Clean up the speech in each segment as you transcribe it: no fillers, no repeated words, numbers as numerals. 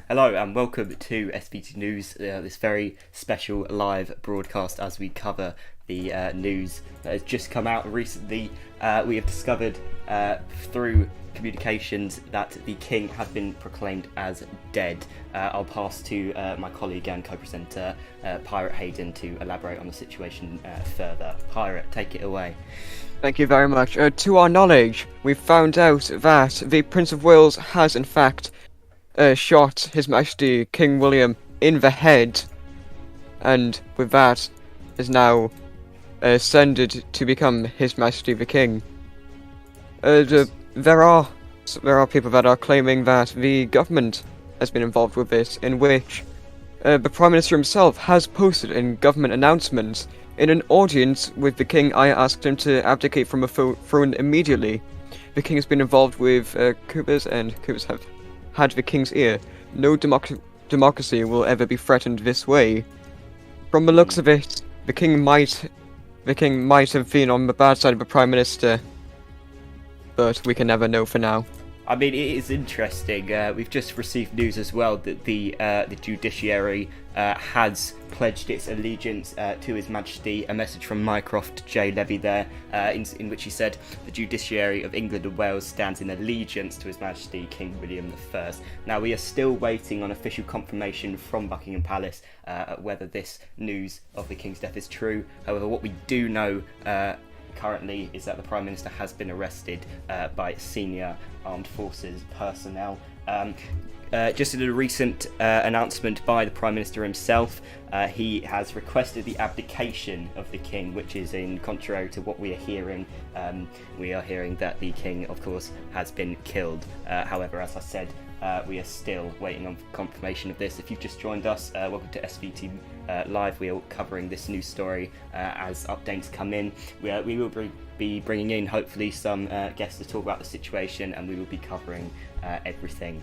Hello and welcome to SVT News, this very special live broadcast as we cover the news that has just come out recently. We have discovered through communications that the king has been proclaimed as dead. I'll pass to my colleague and co-presenter Pirate Hayden to elaborate on the situation further. Pirate, take it away. Thank you very much. To our knowledge, we've found out that the Prince of Wales has in fact shot His Majesty King William in the head, and with that is now ascended to become His Majesty the King. There are people that are claiming that the government has been involved with this, in which the Prime Minister himself has posted in government announcements. In an audience with the King, I asked him to abdicate from a throne immediately. The King has been involved with coups, and coups have had the King's ear. No democracy will ever be threatened this way. From the looks of it, the King might have been on the bad side of the Prime Minister, but we can never know for now. I mean, it is interesting. We've just received news as well that the judiciary has pledged its allegiance to His Majesty. A message from Mycroft J. Levy there, in which he said, "The judiciary of England and Wales stands in allegiance to His Majesty King William I." Now, we are still waiting on official confirmation from Buckingham Palace whether this news of the King's death is true. However, what we do know currently is that the Prime Minister has been arrested by senior armed forces personnel. Just in a recent announcement by the Prime Minister himself, he has requested the abdication of the King, which is in contrary to what we are hearing. We are hearing that the King, of course, has been killed. However, as I said, we are still waiting on confirmation of this. If you've just joined us, welcome to SVT Live. We are covering this news story as updates come in. We will be bringing in hopefully some guests to talk about the situation, and we will be covering everything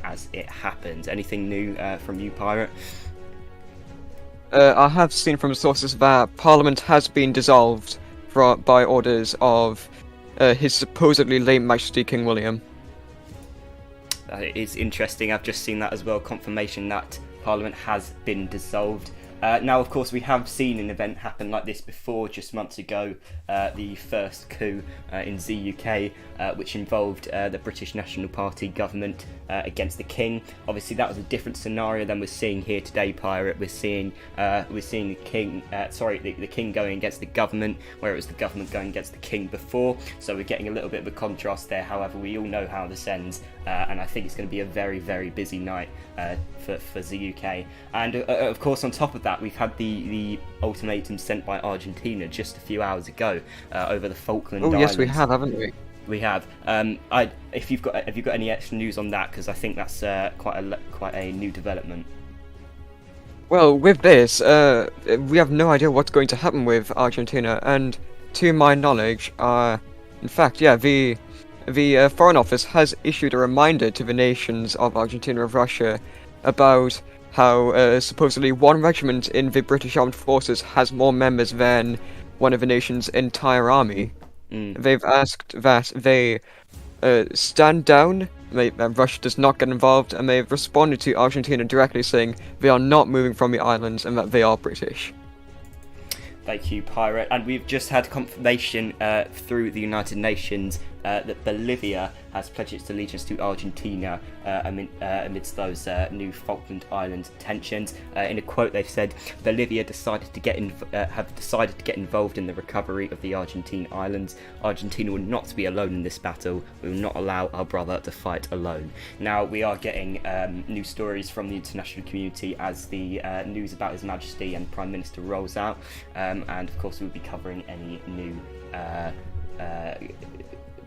as it happens. Anything new from you, Pirate? I have seen from sources that Parliament has been dissolved by orders of His supposedly late Majesty King William. It is interesting. I've just seen that as well, confirmation that Parliament has been dissolved. Now, of course, we have seen an event happen like this before, just months ago, the first coup in ZUK, which involved the British National Party government against the King. Obviously, that was a different scenario than we're seeing here today, Pirate. We're seeing the King, the King going against the government, where it was the government going against the King before. So we're getting a little bit of a contrast there. However, we all know how this ends, and I think it's going to be a very, very busy night for ZUK. And of course, on top of that, we've had the ultimatum sent by Argentina just a few hours ago over the Falkland Islands. Oh yes, we have, haven't we? We have. Have you got any extra news on that? Because I think that's quite a new development. Well, with this, we have no idea what's going to happen with Argentina, and to my knowledge, in fact, yeah, the Foreign Office has issued a reminder to the nations of Argentina and Russia about how supposedly one regiment in the British Armed Forces has more members than one of the nation's entire army. They've asked that they stand down, that Russia does not get involved, and they've responded to Argentina directly saying they are not moving from the islands and that they are British. Thank you, Pirate. And we've just had confirmation through the United Nations that Bolivia has pledged its allegiance to Argentina amidst those new Falkland Islands tensions. In a quote, they've said Bolivia have decided to get involved in the recovery of the Argentine islands. Argentina will not be alone in this battle. We will not allow our brother to fight alone. Now, we are getting new stories from the international community as the news about His Majesty and Prime Minister rolls out, and of course we'll be covering any new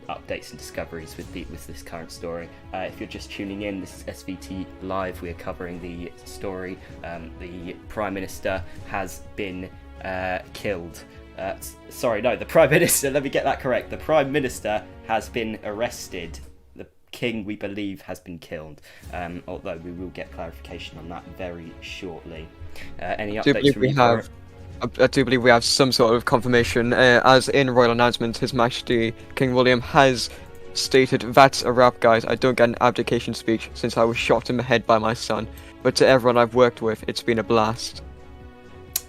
updates and discoveries with this current story. If you're just tuning in, this is SVT Live. We are covering the story. The Prime Minister has been killed. The Prime Minister, let me get that correct. The Prime Minister has been arrested. The King, we believe, has been killed. Although we will get clarification on that very shortly. Any updates from you? I do believe we have some sort of confirmation, as in royal announcement, His Majesty King William has stated, "That's a wrap, guys. I don't get an abdication speech since I was shot in the head by my son. But to everyone I've worked with, it's been a blast."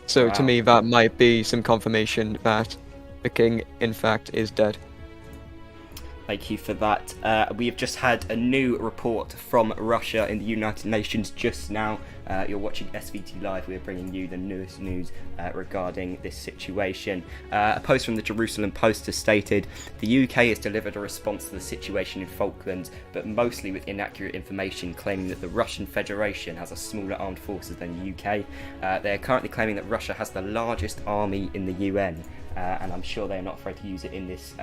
So to Wow. me, that might be some confirmation that the king, in fact, is dead. Thank you for that. We have just had a new report from Russia in the United Nations just now. You're watching SVT Live. We're bringing you the newest news regarding this situation. A post from the Jerusalem Post has stated, the UK has delivered a response to the situation in Falklands, but mostly with inaccurate information, claiming that the Russian Federation has a smaller armed forces than the UK. They are currently claiming that Russia has the largest army in the UN. And I'm sure they're not afraid to use it in this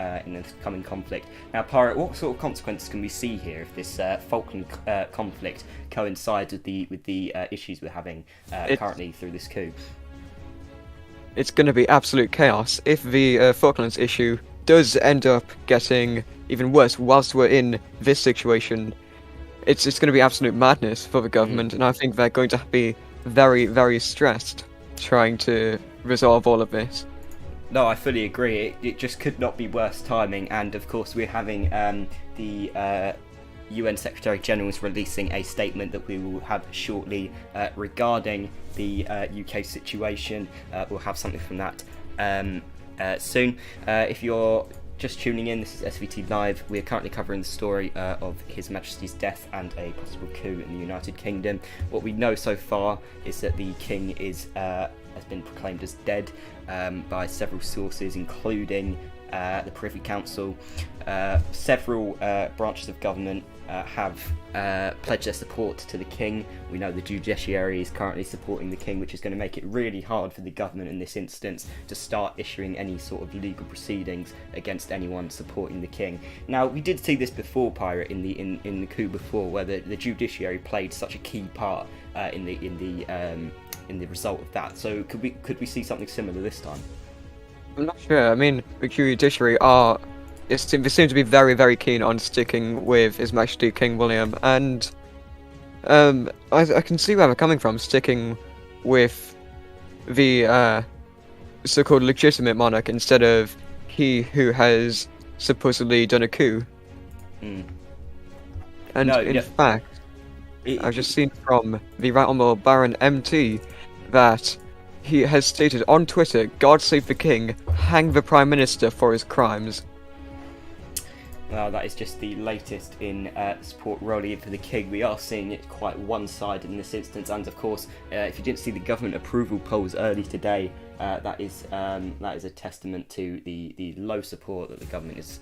coming conflict. Now, Pirate, what sort of consequences can we see here if this Falkland conflict coincides with the issues we're having currently through this coup? It's going to be absolute chaos if the Falklands issue does end up getting even worse whilst we're in this situation. It's going to be absolute madness for the government, and I think they're going to be very, very stressed trying to resolve all of this. No, I fully agree. It just could not be worse timing, and of course we're having the UN Secretary General is releasing a statement that we will have shortly regarding the UK situation. We'll have something from that soon. If you're just tuning in, this is SVT Live. We are currently covering the story of His Majesty's death and a possible coup in the United Kingdom. What we know so far is that the King has been proclaimed as dead by several sources, including the Privy Council. Several branches of government have pledged their support to the King. We know the judiciary is currently supporting the King, which is going to make it really hard for the government in this instance to start issuing any sort of legal proceedings against anyone supporting the King. Now, we did see this before, Pirate, in the coup before, where the judiciary played such a key part in the result of that. So could we see something similar this time? I'm not sure. I mean, the judiciary they seem to be very, very keen on sticking with His Majesty King William, and I can see where they're coming from, sticking with the so-called legitimate monarch instead of he who has supposedly done a coup. And in fact, I've just seen from the Right Honourable Baron MT that he has stated on Twitter, "God save the King, hang the Prime Minister for his crimes." Well, that is just the latest in support rolling in for the King. We are seeing it quite one-sided in this instance, and of course, if you didn't see the government approval polls early today, that is a testament to the low support that the government is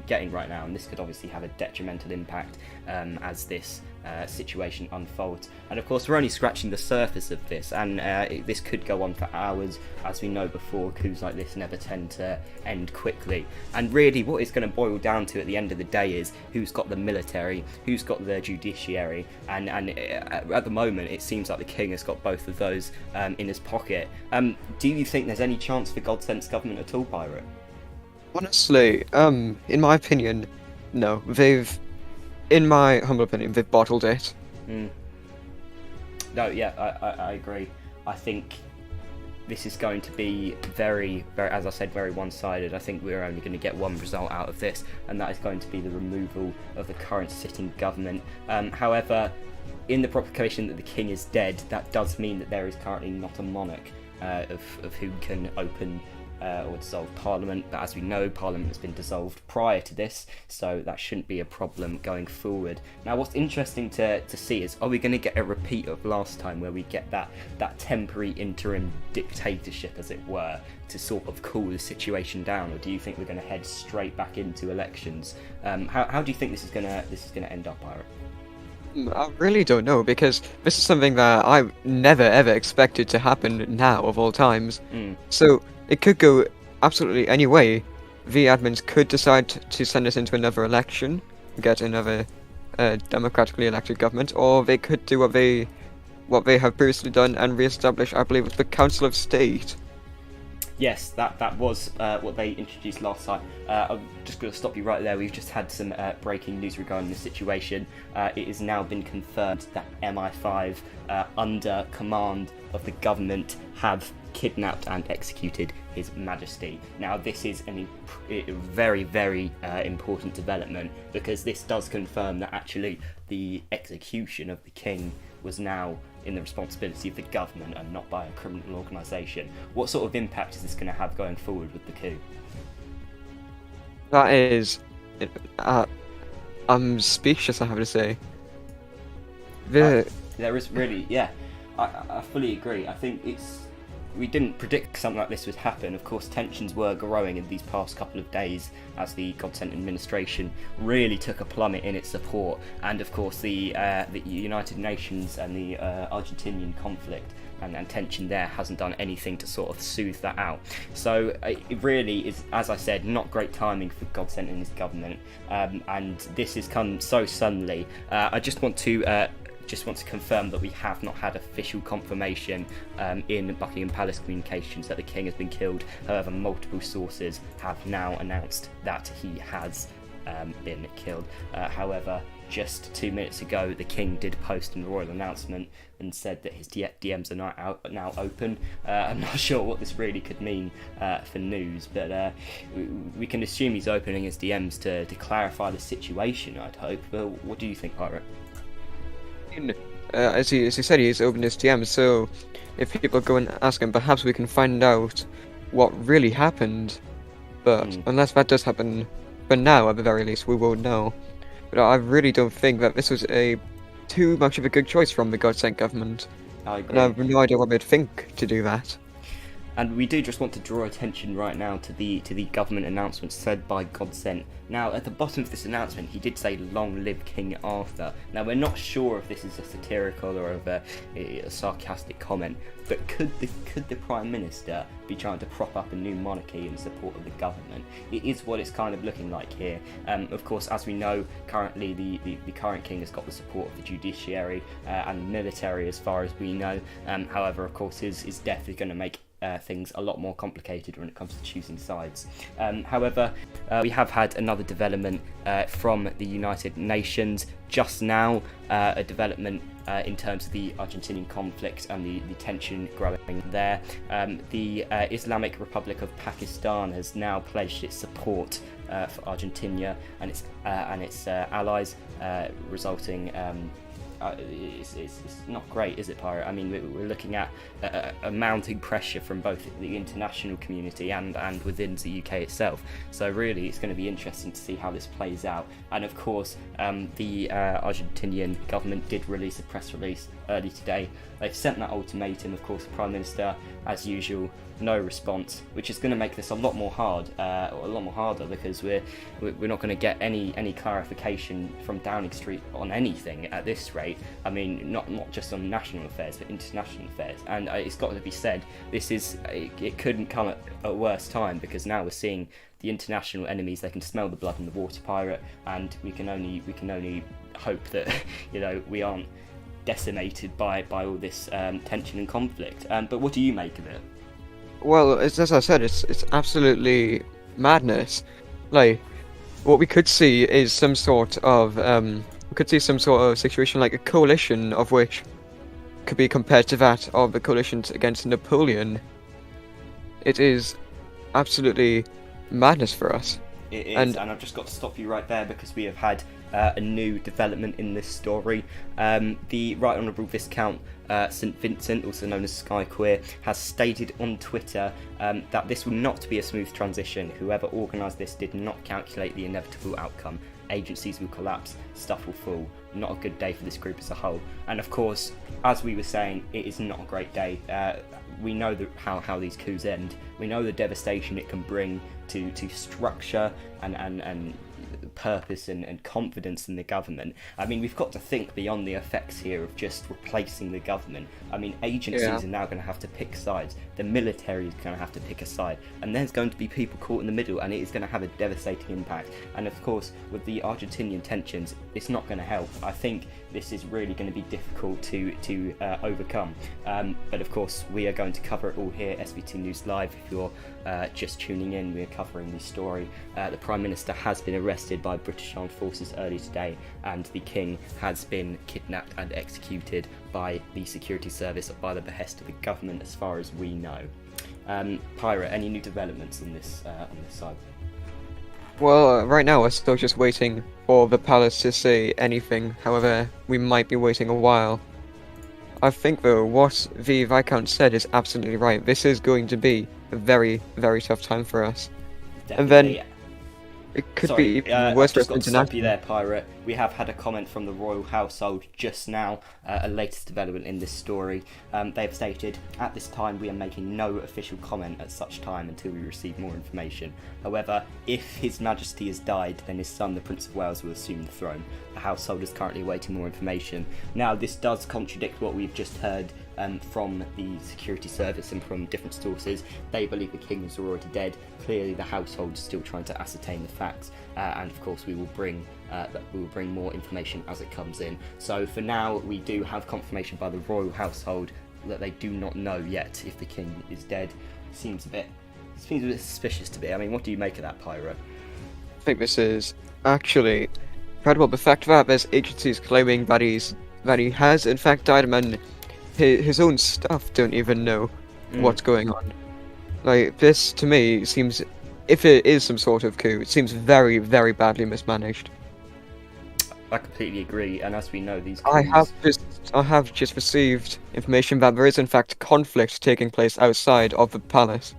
getting right now, and this could obviously have a detrimental impact as this situation unfolds. And of course, we're only scratching the surface of this, and this could go on for hours. As we know before, coups like this never tend to end quickly. And really, what it's going to boil down to at the end of the day is who's got the military, who's got the judiciary, and at the moment, it seems like the King has got both of those in his pocket. Do you think there's any chance for God-Sent's government at all, Pirate? Honestly, in my opinion, no. In my humble opinion, they've bottled it. No, yeah, I agree. I think this is going to be very, very, as I said, very one-sided. I think we're only going to get one result out of this, and that is going to be the removal of the current sitting government. However, in the proclamation that the King is dead, that does mean that there is currently not a monarch of who can open or dissolve Parliament, but as we know, Parliament has been dissolved prior to this, so that shouldn't be a problem going forward. Now, what's interesting to see is, are we going to get a repeat of last time, where we get that temporary interim dictatorship, as it were, to sort of cool the situation down, or do you think we're going to head straight back into elections? How do you think this is going to end up, Pirate? I really don't know, because this is something that I never ever expected to happen now of all times. So it could go absolutely any way. The admins could decide to send us into another election, get another democratically elected government, or they could do what they have previously done and re-establish, I believe, the Council of State. Yes, that was what they introduced last time. I'm just going to stop you right there. We've just had some breaking news regarding the situation. It has now been confirmed that MI5, under command of the government, have kidnapped and executed His Majesty. Now, this is a very, very important development, because this does confirm that actually the execution of the king was now in the responsibility of the government and not by a criminal organisation. What sort of impact is this going to have going forward with the coup? That is, I'm speechless, I have to say. There is really, I fully agree. I think we didn't predict something like this would happen. Of course, tensions were growing in these past couple of days as the God-sent administration really took a plummet in its support, and of course the United Nations and the Argentinian conflict and tension there hasn't done anything to sort of soothe that out. So it really is, as I said, not great timing for God-sent and his government, and this has come so suddenly. I just want to confirm that we have not had official confirmation in Buckingham Palace communications that the king has been killed. However, multiple sources have now announced that he has been killed. However, just 2 minutes ago, the king did post a royal announcement and said that his DMs are now open. I'm not sure what this really could mean for news, but we can assume he's opening his DMs to clarify the situation, I'd hope. But what do you think, Pirate? As he said, he's opened his DMs, so if people go and ask him, perhaps we can find out what really happened. But unless that does happen, for now at the very least, we won't know. But I really don't think that this was too much of a good choice from the God-sent government. I agree. And I have no idea what they'd think to do that. And we do just want to draw attention right now to the government announcement said by God-sent. Now, at the bottom of this announcement, he did say, "Long live King Arthur." Now, we're not sure if this is a satirical or of a sarcastic comment, but could the Prime Minister be trying to prop up a new monarchy in support of the government? It is what it's kind of looking like here. Of course, as we know, currently the current king has got the support of the judiciary and the military, as far as we know. However, of course, his death is going to make things a lot more complicated when it comes to choosing sides. However, we have had another development from the United Nations just now, a development in terms of the Argentinian conflict and the tension growing there. The Islamic Republic of Pakistan has now pledged its support for Argentina and its allies, resulting. It's not great, is it, Pirate? I mean, we're looking at a mounting pressure from both the international community and within the UK itself. So really, it's going to be interesting to see how this plays out. And of course, the Argentinian government did release a press release early today. They've sent that ultimatum. Of course, the Prime Minister, as usual, no response, which is going to make this a lot more harder, because we're not going to get any clarification from Downing Street on anything at this rate. I mean, not just on national affairs, but international affairs. And it's got to be said, it couldn't come at a worse time, because now we're seeing the international enemies. They can smell the blood in the water, Pirate, and we can only hope that we aren't decimated by all this tension and conflict. But what do you make of it? Well, as I said, it's absolutely madness. Like, what we could see is some sort of situation like a coalition, of which could be compared to that of the coalitions against Napoleon. It is absolutely madness for us. It is, and I've just got to stop you right there, because we have had a new development in this story. The Right Honourable Viscount St Vincent, also known as Sky Queer, has stated on Twitter that this will not be a smooth transition. Whoever organised this did not calculate the inevitable outcome. Agencies will collapse, stuff will fall. Not a good day for this group as a whole. And of course, as we were saying, it is not a great day. We know how these coups end. We know the devastation it can bring to structure and purpose and confidence in the government. I mean, we've got to think beyond the effects here of just replacing the government. I mean, agencies are now going to have to pick sides. The military is going to have to pick a side, and there's going to be people caught in the middle, and it is going to have a devastating impact. And of course, with the Argentinian tensions, it's not going to help. I think this is really going to be difficult to overcome. But of course, we are going to cover it all here, SVT News Live. If you're just tuning in, we're covering the story. The Prime Minister has been arrested by British Armed Forces early today, and the King has been kidnapped and executed by the security service by the behest of the government, as far as we know. Pirate, any new developments on this side? Well, right now we're still just waiting for the palace to say anything. However, we might be waiting a while. I think though what the Viscount said is absolutely right. This is going to be a very, very tough time for us. Definitely. And then it could be even worse for us internationally. I've just got to stop you there, Pirate. We have had a comment from the royal household just now, a latest development in this story. They have stated, at this time we are making no official comment at such time until we receive more information. However, if His Majesty has died, then his son, the Prince of Wales, will assume the throne. The household is currently awaiting more information. Now, this does contradict what we've just heard from the security service and from different sources. They believe the king is already dead. Clearly the household is still trying to ascertain the facts, and of course we will bring more information as it comes in. So for now, we do have confirmation by the royal household that they do not know yet if the king is dead. Seems a bit suspicious to me. I mean, what do you make of that, Pyro? I think this is actually incredible. The fact that there's agencies claiming that he has in fact died, and his own staff don't even know what's going on. Like, this to me seems, if it is some sort of coup, it seems very, very badly mismanaged. I completely agree, and as we know, these coups... I have just received information that there is in fact conflict taking place outside of the palace.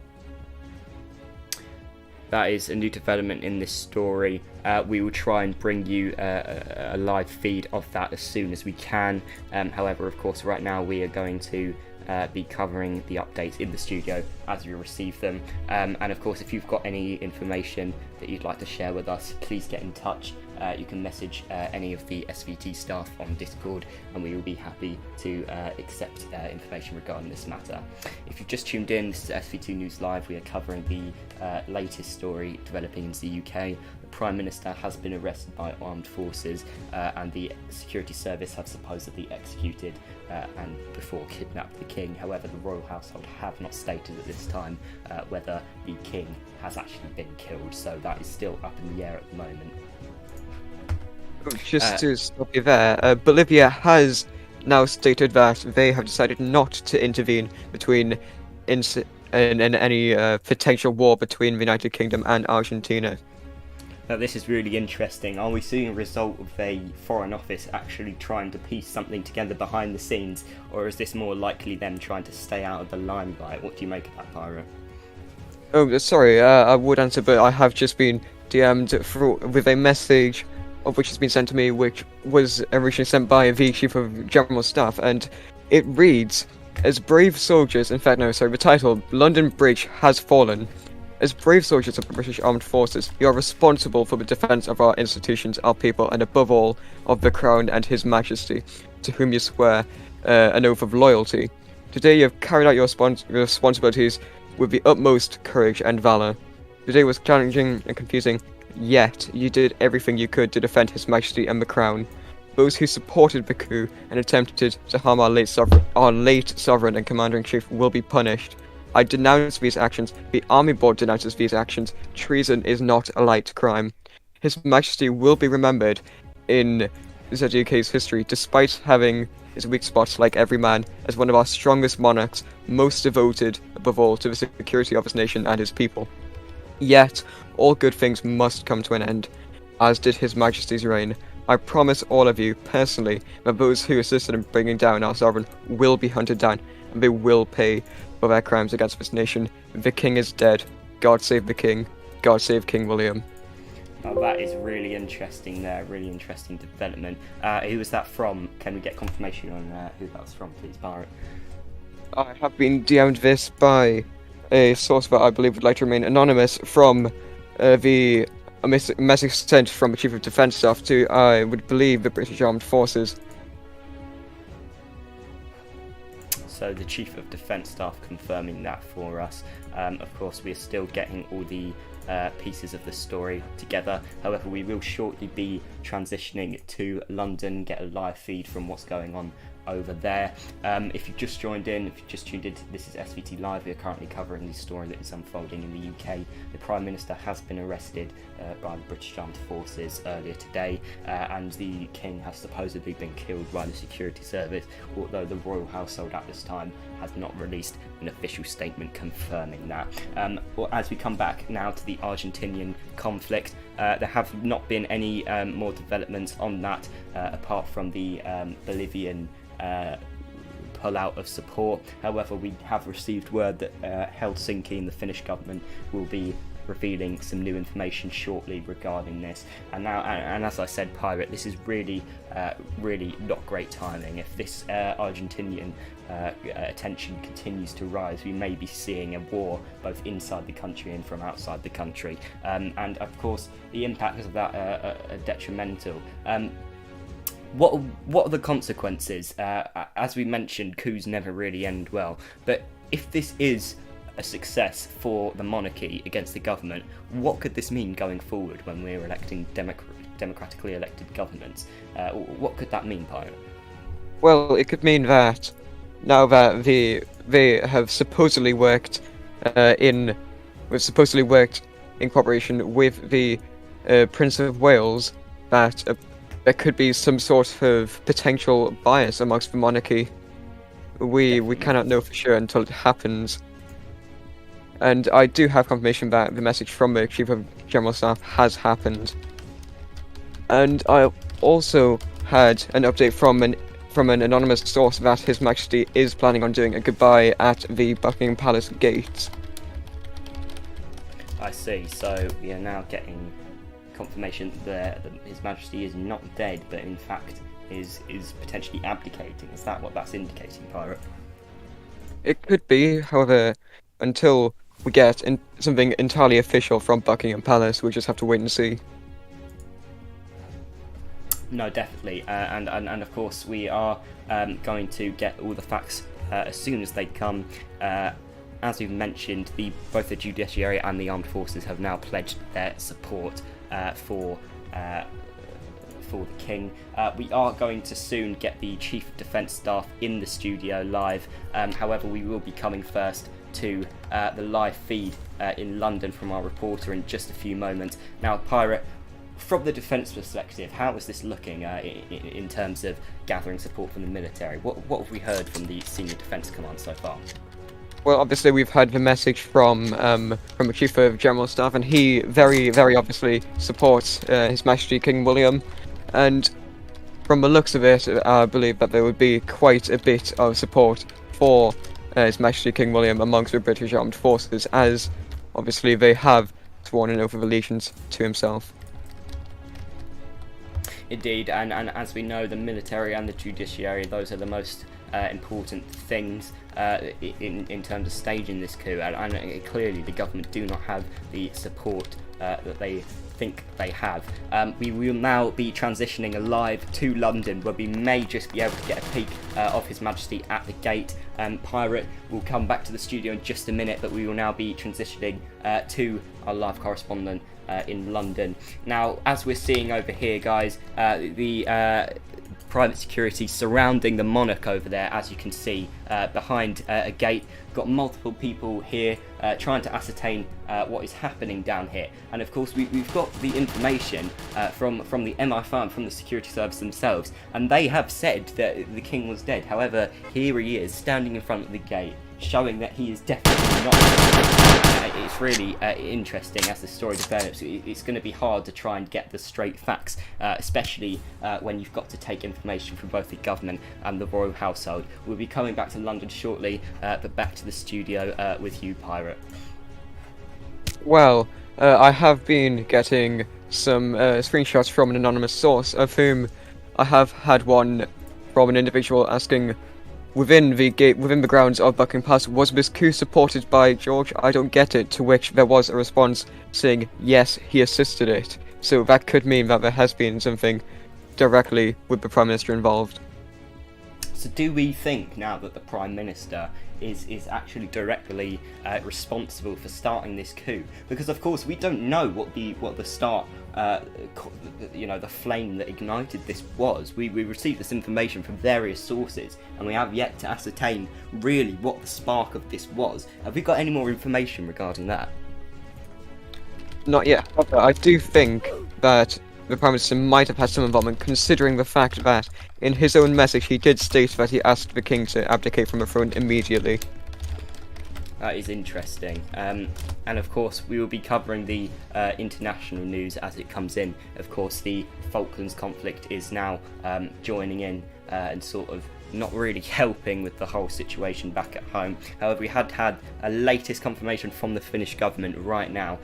That is a new development in this story. We will try and bring you a live feed of that as soon as we can. However, of course, right now we are going to be covering the updates in the studio as we receive them. And of course, if you've got any information that you'd like to share with us, please get in touch. You can message any of the SVT staff on Discord, and we will be happy to accept information regarding this matter. If you've just tuned in, this is SVT News Live. We are covering the latest story developing in the UK. The Prime Minister has been arrested by armed forces, and the security service have supposedly executed and before kidnapped the King. However, the royal household have not stated at this time whether the King has actually been killed, so that is still up in the air at the moment. Just to stop you there, Bolivia has now stated that they have decided not to intervene between in any potential war between the United Kingdom and Argentina. Now, this is really interesting. Are we seeing a result of a Foreign Office actually trying to piece something together behind the scenes, or is this more likely them trying to stay out of the limelight? What do you make of that, Pyro? Oh, sorry, I would answer, but I have just been DM'd with a message of which has been sent to me, which was originally sent by the Chief of General Staff, and it reads, as brave soldiers, in fact no, sorry, the title, London Bridge has fallen. As brave soldiers of the British Armed Forces, you are responsible for the defence of our institutions, our people, and above all, of the Crown and His Majesty, to whom you swear an oath of loyalty. Today you have carried out your responsibilities with the utmost courage and valour. The day was challenging and confusing, yet you did everything you could to defend His Majesty and the Crown. Those who supported the coup and attempted to harm our late sovereign and commander-in-chief will be punished. I denounce these actions. The Army Board denounces these actions. Treason is not a light crime. His Majesty will be remembered in ZUK's history, despite having his weak spots like every man, as one of our strongest monarchs, most devoted, above all, to the security of his nation and his people. Yet, all good things must come to an end, as did His Majesty's reign. I promise all of you, personally, that those who assisted in bringing down our sovereign will be hunted down, and they will pay for their crimes against this nation. The King is dead. God save the King. God save King William. Oh, that is really interesting there, really interesting development. Who was that from? Can we get confirmation on who that was from, please, Barrett? I have been DM'd this by a source that I believe would like to remain anonymous from a message sent from the Chief of Defence Staff to, I would believe, the British Armed Forces. So the Chief of Defence Staff confirming that for us. Of course, we are still getting all the pieces of the story together. However, we will shortly be transitioning to London, get a live feed from what's going on over there. If you've just joined in, if you've just tuned in, this is SVT Live. We are currently covering the story that is unfolding in the UK. The Prime Minister has been arrested by the British Armed Forces earlier today, and the King has supposedly been killed by the security service, although the royal household at this time has not released an official statement confirming that. As we come back now to the Argentinian conflict, there have not been any more developments on that apart from the Bolivian pull out of support. However, we have received word that Helsinki and the Finnish government will be revealing some new information shortly regarding this. And now, and as I said, Pirate, this is really not great timing. If this Argentinian attention continues to rise, we may be seeing a war both inside the country and from outside the country. And of course, the impacts of that are detrimental. What are the consequences? As we mentioned, coups never really end well. But if this is a success for the monarchy against the government, what could this mean going forward when we're electing democratically elected governments? What could that mean, Pirate? Well, it could mean that now that they have supposedly worked in cooperation with the Prince of Wales, that there could be some sort of potential bias amongst the monarchy. We cannot know for sure until it happens. And I do have confirmation that the message from the Chief of General Staff has happened. And I also had an update from an anonymous source that His Majesty is planning on doing a goodbye at the Buckingham Palace gates. I see. So we are now getting confirmation that His Majesty is not dead, but in fact is potentially abdicating. Is that what that's indicating, Pirate? It could be, however, until we get something entirely official from Buckingham Palace, we'll just have to wait and see. No, definitely, and of course we are going to get all the facts as soon as they come. As we've mentioned, both the judiciary and the armed forces have now pledged their support for the King. We are going to soon get the Chief of Defence Staff in the studio live. However, we will be coming first to the live feed in London from our reporter in just a few moments. Now, Pirate, from the defence perspective, how is this looking in terms of gathering support from the military? What have we heard from the Senior Defence Command so far? Well, obviously we've had the message from the Chief of General Staff, and he very obviously supports His Majesty King William. And from the looks of it, I believe that there would be quite a bit of support for His Majesty King William amongst the British Armed Forces, as obviously they have sworn an oath of allegiance to himself. Indeed, and as we know, the military and the judiciary, those are the most important things in terms of staging this coup, and clearly the government do not have the support that they think they have. We will now be transitioning live to London, where we may just be able to get a peek of His Majesty at the gate. Pirate will come back to the studio in just a minute, but we will now be transitioning to our live correspondent in London. Now, as we're seeing over here, guys, the private security surrounding the monarch over there, as you can see behind a gate. Got multiple people here trying to ascertain what is happening down here, and of course we've got the information from the MI5 and from the security service themselves, and they have said that the King was dead. However, here he is standing in front of the gate, showing that he is definitely not. It's really interesting as the story develops. It's going to be hard to try and get the straight facts, especially when you've got to take information from both the government and the royal household. We'll be coming back to London shortly, but back to the studio with you, Pirate. Well, I have been getting some screenshots from an anonymous source, of whom I have had one from an individual asking, within the grounds of Buckingham Palace, was this coup supported by George? I don't get it. To which there was a response saying, yes, he assisted it. So that could mean that there has been something directly with the Prime Minister involved. So do we think now that the Prime Minister is actually directly responsible for starting this coup? Because of course we don't know what the start, the flame that ignited this was. We received this information from various sources, and we have yet to ascertain really what the spark of this was. Have we got any more information regarding that? Not yet. However, I do think that the Prime Minister might have had some involvement, considering the fact that in his own message he did state that he asked the King to abdicate from the throne immediately. That is interesting. And of course, we will be covering the international news as it comes in. Of course, the Falklands conflict is now joining in and sort of not really helping with the whole situation back at home. However, we had a latest confirmation from the Finnish government right now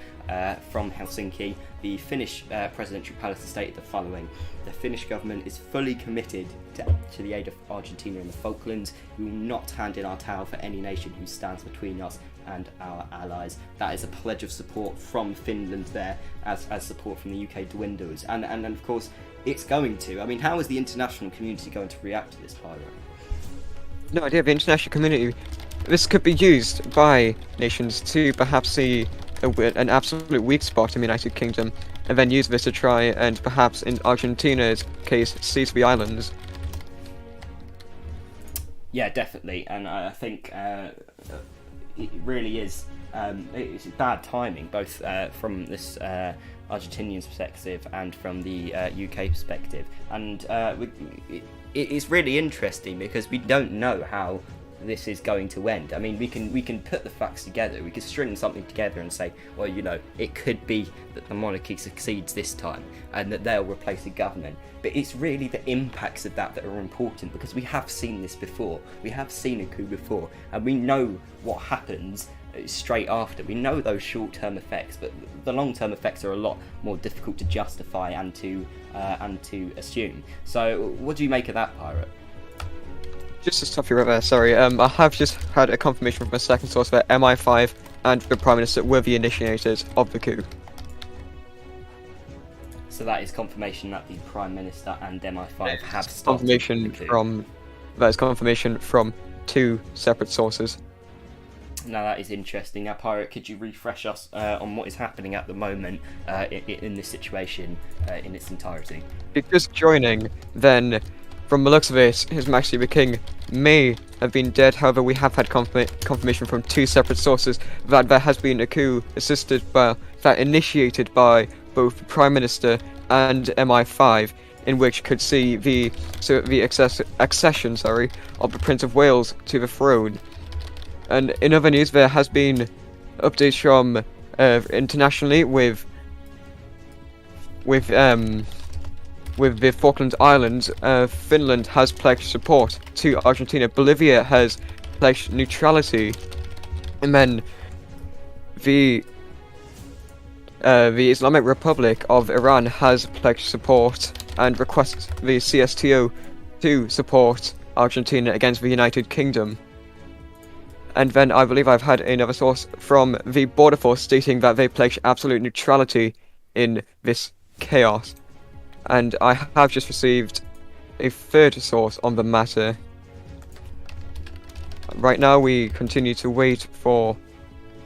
from Helsinki. The Finnish presidential palace has stated the following: the Finnish government is fully committed to the aid of Argentina and the Falklands. We will not hand in our towel for any nation who stands between us and our allies. That is a pledge of support from Finland there, as support from the UK dwindles. And of course, it's going to. I mean, how is the international community going to react to this, Pyro? No idea. The international community. This could be used by nations to perhaps see an absolute weak spot in the United Kingdom, and then use this to try and perhaps, in Argentina's case, seize the islands. Yeah, definitely, and I think it really is. It's bad timing, both from this Argentinian perspective and from the UK perspective, and it's really interesting because we don't know how this is going to end. I mean, we can put the facts together, we can string something together and say, well, it could be that the monarchy succeeds this time and that they'll replace a government. But it's really the impacts of that are important, because we have seen this before. We have seen a coup before, and we know what happens straight after. We know those short-term effects, but the long-term effects are a lot more difficult to justify and to assume. So what do you make of that, Pirate? Just to stop you right there, sorry, I have just had a confirmation from a second source that MI5 and the Prime Minister were the initiators of the coup. So that is confirmation that the Prime Minister and MI5 have started confirmation the coup. That is confirmation from two separate sources. Now that is interesting. Now, Pirate, could you refresh us on what is happening at the moment in this situation in its entirety? If just joining, then from the looks of it, His Majesty the King may have been dead. However, we have had confirmation from two separate sources that there has been a coup initiated by both the Prime Minister and MI5, in which could see the accession of the Prince of Wales to the throne. And in other news, there has been updates from internationally with the Falkland Islands. Finland has pledged support to Argentina. Bolivia has pledged neutrality, and then the Islamic Republic of Iran has pledged support and requests the CSTO to support Argentina against the United Kingdom. And then I believe I've had another source from the Border Force stating that they pledge absolute neutrality in this chaos. And I have just received a third source on the matter. Right now we continue to wait for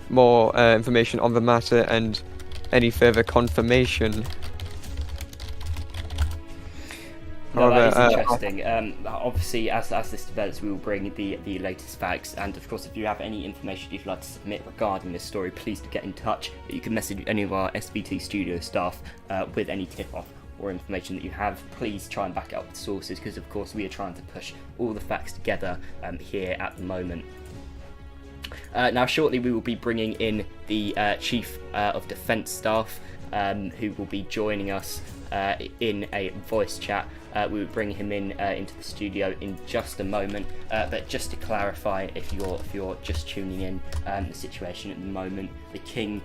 more information on the matter and any further confirmation. No, that is interesting. Obviously, as this develops, we will bring the latest facts. And of course, if you have any information you'd like to submit regarding this story, please do get in touch. You can message any of our SBT studio staff with any tip-off or information that you have. Please try and back it up with sources, because of course we are trying to push all the facts together here at the moment. Now shortly we will be bringing in the Chief of Defence Staff, who will be joining us in a voice chat. We will bring him in into the studio in just a moment, but just to clarify, if you're just tuning in, the situation at the moment, the King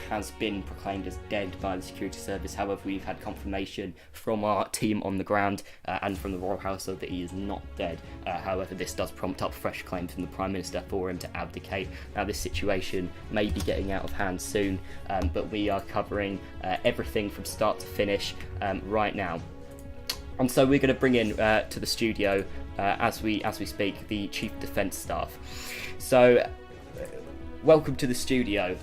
has been proclaimed as dead by the security service. However, we've had confirmation from our team on the ground and from the royal household that he is not dead. However, this does prompt up fresh claims from the Prime Minister for him to abdicate. Now, this situation may be getting out of hand soon, but we are covering everything from start to finish right now. And so we're going to bring in to the studio as we speak the Chief Defence Staff. So welcome to the studio.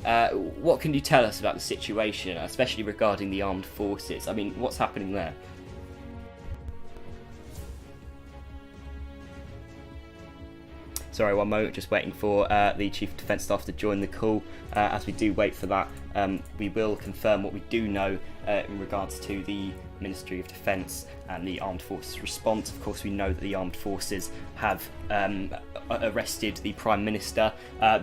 What can you tell us about the situation, especially regarding the armed forces? I mean, what's happening there? Sorry, one moment, just waiting for the Chief of Defence Staff to join the call. As we do wait for that, we will confirm what we do know in regards to the Ministry of Defence and the Armed Forces response. Of course, we know that the Armed Forces have arrested the Prime Minister.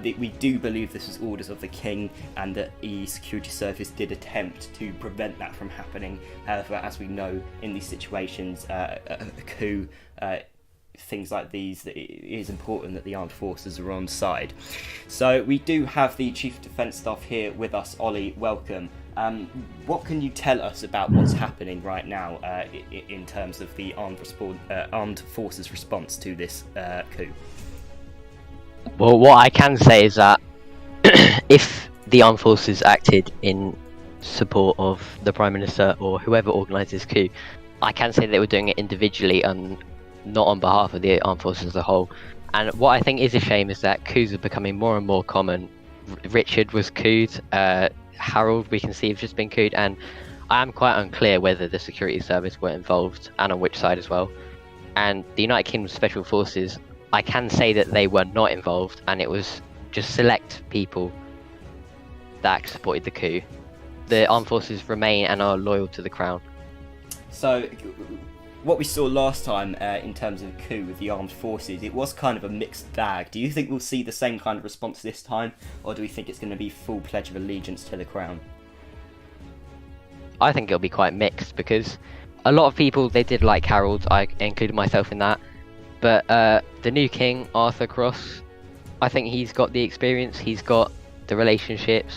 We do believe this was orders of the King, and that the Security Service did attempt to prevent that from happening. However, as we know, in these situations, a coup, things like these, it is important that the armed forces are on side. So we do have the Chief of Defence Staff here with us. Ollie, welcome. What can you tell us about what's happening right now in terms of the armed forces response to this coup? Well, what I can say is that if the armed forces acted in support of the Prime Minister or whoever organised this coup, I can say they were doing it individually and not on behalf of the armed forces as a whole. And what I think is a shame is that coups are becoming more and more common. Richard was couped, Harold, we can see, have just been couped, and I am quite unclear whether the security service were involved and on which side as well. And the United Kingdom Special Forces, I can say that they were not involved, and it was just select people that supported the coup. The armed forces remain and are loyal to the crown. So what we saw last time in terms of a coup with the armed forces, it was kind of a mixed bag. Do you think we'll see the same kind of response this time, or do we think it's going to be full pledge of allegiance to the crown? I think it'll be quite mixed, because a lot of people, they did like Harold, I included myself in that, but the new king, Arthur Cross, I think he's got the experience, he's got the relationships,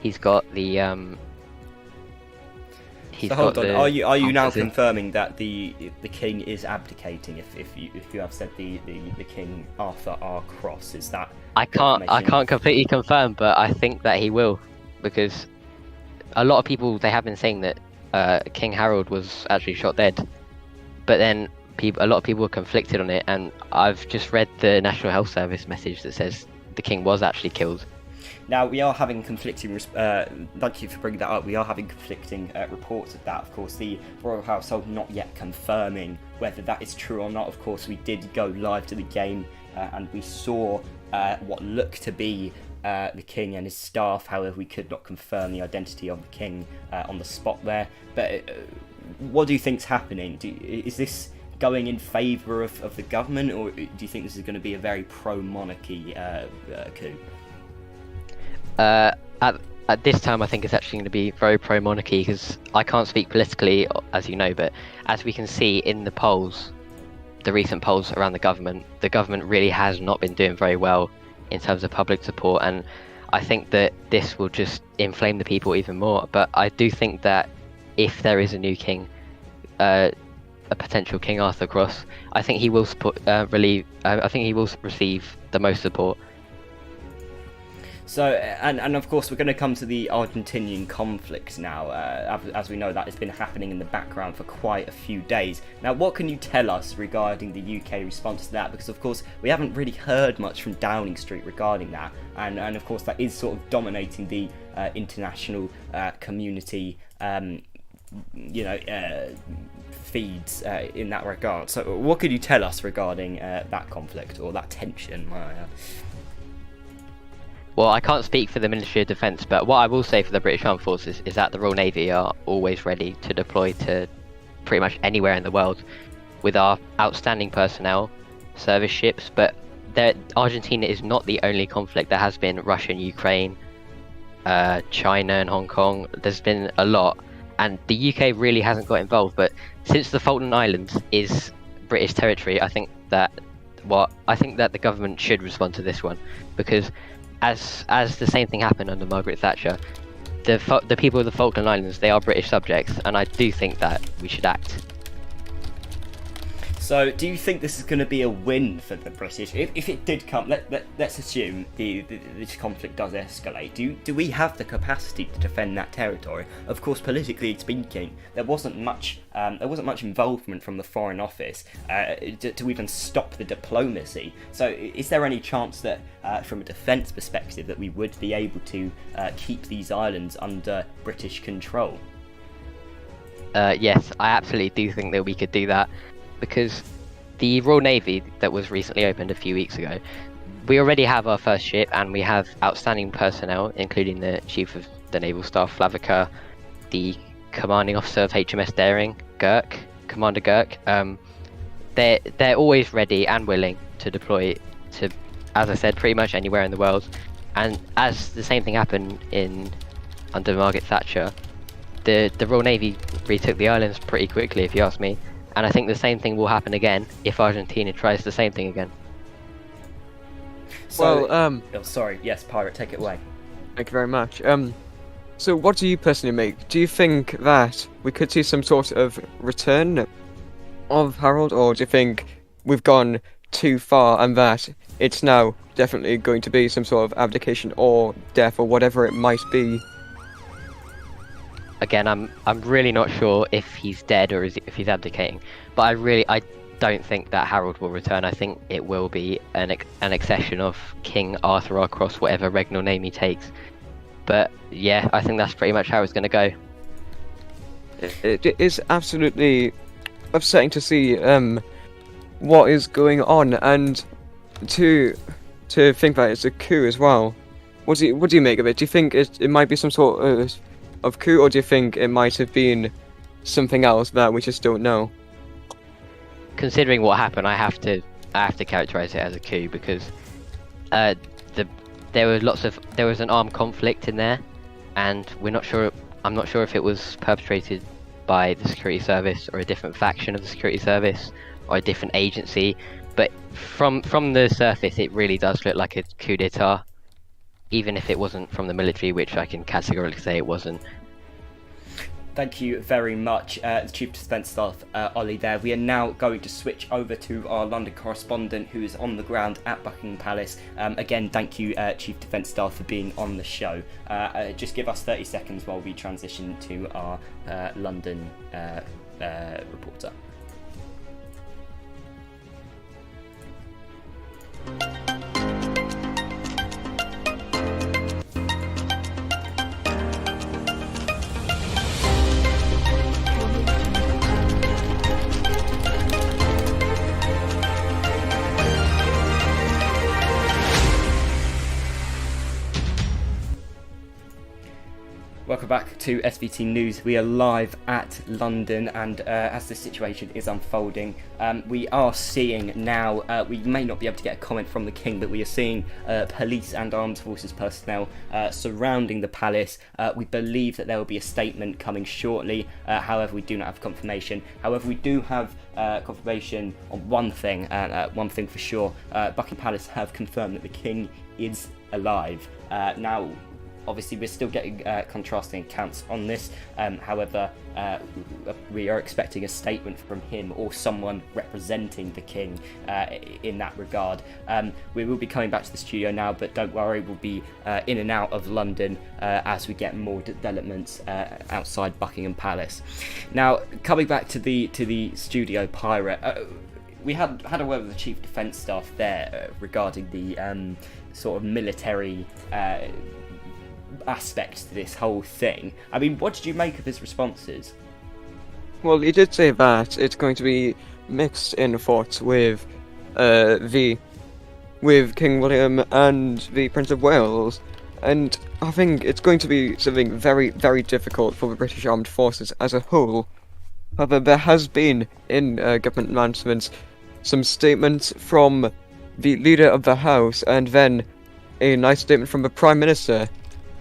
he's got the so hold on, are you now confirming that the king is abdicating? If you have said the king Arthur R. Cross, is that? I can't completely confirm, but I think that he will, because a lot of people, they have been saying that King Harold was actually shot dead, but then a lot of people were conflicted on it, and I've just read the National Health Service message that says the king was actually killed. Now, we are having conflicting, thank you for bringing that up, we are having conflicting reports of that. Of course, the Royal Household not yet confirming whether that is true or not. Of course, we did go live to the game and we saw what looked to be the king and his staff. However, we could not confirm the identity of the king on the spot there. But what do you think's happening? Is this going in favour of the government, or do you think this is going to be a very pro-monarchy coup? At this time, I think it's actually going to be very pro-monarchy, because I can't speak politically, as you know, but as we can see in the polls, the recent polls around the government really has not been doing very well in terms of public support, and I think that this will just inflame the people even more. But I do think that if there is a new king, a potential King Arthur Cross, I think he will I think he will receive the most support. So, and of course, we're going to come to the Argentinian conflict now. As we know, that has been happening in the background for quite a few days. Now, what can you tell us regarding the UK response to that? Because, of course, we haven't really heard much from Downing Street regarding that. And of course, that is sort of dominating the international community, feeds in that regard. So, what could you tell us regarding that conflict, or that tension? Well, I can't speak for the Ministry of Defence, but what I will say for the British Armed Forces is that the Royal Navy are always ready to deploy to pretty much anywhere in the world with our outstanding personnel, service ships. But Argentina is not the only conflict. There has been Russia and Ukraine, China and Hong Kong. There's been a lot, and the UK really hasn't got involved. But since the Falkland Islands is British territory, I think that the government should respond to this one, because as the same thing happened under Margaret Thatcher, the people of the Falkland Islands, they are British subjects, and I do think that we should act. So, do you think this is going to be a win for the British? If it did come, let's assume this conflict does escalate. Do we have the capacity to defend that territory? Of course, politically speaking, there wasn't much involvement from the Foreign Office to even stop the diplomacy. So, is there any chance that, from a defence perspective, that we would be able to keep these islands under British control? Yes, I absolutely do think that we could do that, because the Royal Navy that was recently opened a few weeks ago, we already have our first ship, and we have outstanding personnel, including the Chief of the Naval Staff, Flaviker, the Commanding Officer of HMS Daring, Girk, Commander Girk. They're always ready and willing to deploy to, as I said, pretty much anywhere in the world. And as the same thing happened under Margaret Thatcher, the Royal Navy retook the islands pretty quickly, if you ask me. And I think the same thing will happen again if Argentina tries the same thing again. So, Well, sorry, yes, Pirate, take it away. Thank you very much. So what do you personally make? Do you think that we could see some sort of return of Harold, or do you think we've gone too far and that it's now definitely going to be some sort of abdication or death or whatever it might be? Again, I'm really not sure if he's dead or if he's abdicating, but I don't think that Harold will return. I think it will be an accession of King Arthur across whatever regnal name he takes. But yeah, I think that's pretty much how it's going to go. It is absolutely upsetting to see what is going on, and to think that it's a coup as well. What do you make of it? Do you think it might be some sort of coup, or do you think it might have been something else that we just don't know? Considering what happened, I have to characterize it as a coup, because there was an armed conflict in there, and I'm not sure if it was perpetrated by the security service or a different faction of the security service or a different agency, but from the surface it really does look like a coup d'etat, even if it wasn't from the military, which I can categorically say it wasn't. Thank you very much, the Chief of Defence Staff, Ollie there. We are now going to switch over to our London correspondent who is on the ground at Buckingham Palace. Again, thank you, Chief Defence Staff, for being on the show. Just give us 30 seconds while we transition to our London reporter. Welcome back to SVT News. We are live at London, and as the situation is unfolding, we are seeing now, we may not be able to get a comment from the King, but we are seeing police and armed forces personnel surrounding the palace. We believe that there will be a statement coming shortly, however we do not have confirmation. However, we do have confirmation on one thing for sure. Buckingham Palace have confirmed that the King is alive. Now, obviously, we're still getting contrasting accounts on this. However, we are expecting a statement from him or someone representing the King in that regard. We will be coming back to the studio now, but don't worry, we'll be in and out of London as we get more developments outside Buckingham Palace. Now, coming back to the studio, Pirate, we had a word with the Chief Defence Staff there regarding the sort of military aspects to this whole thing. I mean, what did you make of his responses? Well, he did say that it's going to be mixed in thoughts with King William and the Prince of Wales, and I think it's going to be something very, very difficult for the British Armed Forces as a whole. However, there has been in government announcements some statements from the leader of the House, and then a nice statement from the Prime Minister.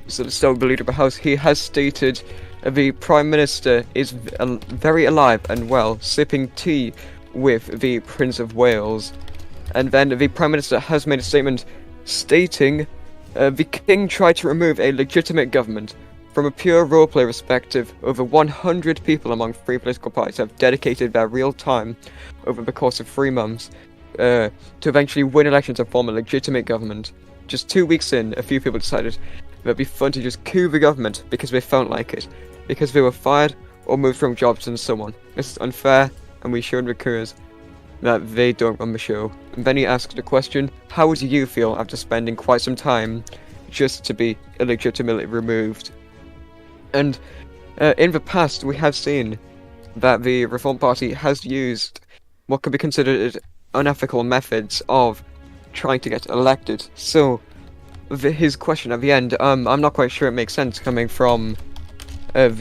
So still the leader of the House, he has stated the Prime Minister is very alive and well, sipping tea with the Prince of Wales. And then the Prime Minister has made a statement stating the King tried to remove a legitimate government, from a pure roleplay perspective, over 100 people among 3 political parties have dedicated their real time over the course of 3 months to eventually win elections and form a legitimate government. Just 2 weeks in, a few people decided that it'd be fun to just coup the government because they felt like it, because they were fired or moved from jobs and so on. This is unfair, and we showed the couriers that they don't run the show. And then he asked the question, how would you feel after spending quite some time just to be illegitimately removed? And in the past, we have seen that the Reform Party has used what could be considered unethical methods of trying to get elected. So, his question at the end, I'm not quite sure it makes sense coming from what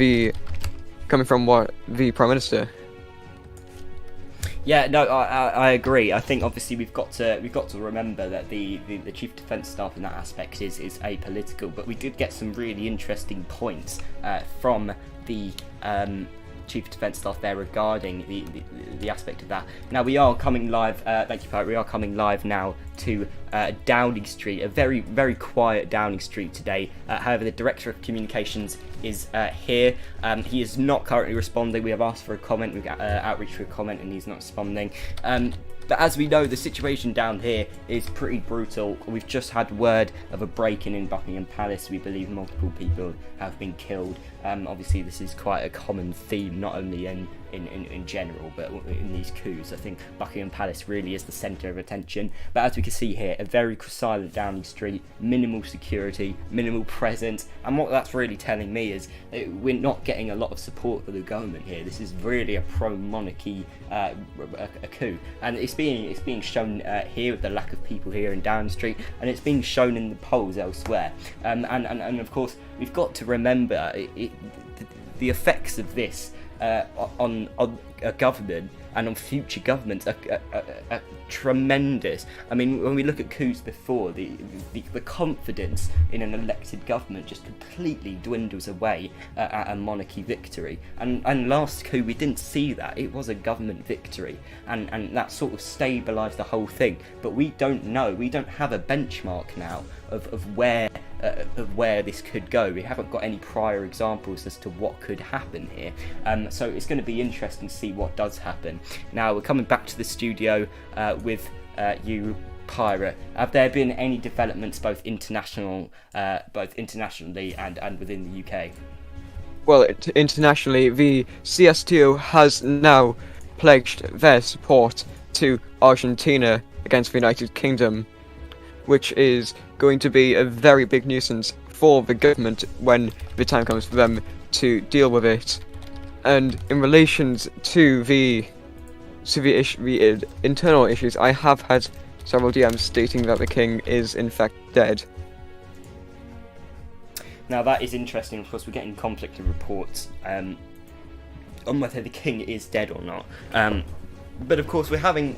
the Prime Minister. Yeah, no, I agree. I think obviously we've got to remember that the Chief Defence Staff in that aspect is apolitical, but we did get some really interesting points from the Chief Defence Staff there regarding the aspect of that. Now we are coming live. Thank you, Pirate. We are coming live now to Downing Street, a very, very quiet Downing Street today. However, the Director of Communications is here. He is not currently responding. We have asked for a comment. We've got outreach for a comment, and he's not responding. But as we know, the situation down here is pretty brutal. We've just had word of a break-in in Buckingham Palace. We believe multiple people have been killed. Obviously, this is quite a common theme, not only in general, but in these coups. I think Buckingham Palace really is the centre of attention. But as we can see here, a very silent Downing Street, minimal security, minimal presence, and what that's really telling me is that we're not getting a lot of support for the government here. This is really a pro-monarchy a coup, and it's being shown here with the lack of people here in Downing Street, and it's being shown in the polls elsewhere. And of course, we've got to remember the effects of this on a government and on future governments are tremendous. I mean, when we look at coups before, the confidence in an elected government just completely dwindles away at a monarchy victory. And last coup, we didn't see that. It was a government victory, and that sort of stabilised the whole thing. But we don't know. We don't have a benchmark now of where this could go. We haven't got any prior examples as to what could happen here. So it's going to be interesting to see what does happen. Now we're coming back to the studio with you, Pirate. Have there been any developments both internationally and within the UK? Well, internationally, the CSTO has now pledged their support to Argentina against the United Kingdom, which is going to be a very big nuisance for the government when the time comes for them to deal with it. And in relation to the internal issues, I have had several DMs stating that the king is in fact dead. Now that is interesting. Of course, we're getting conflicting reports on whether the king is dead or not. But of course, we're having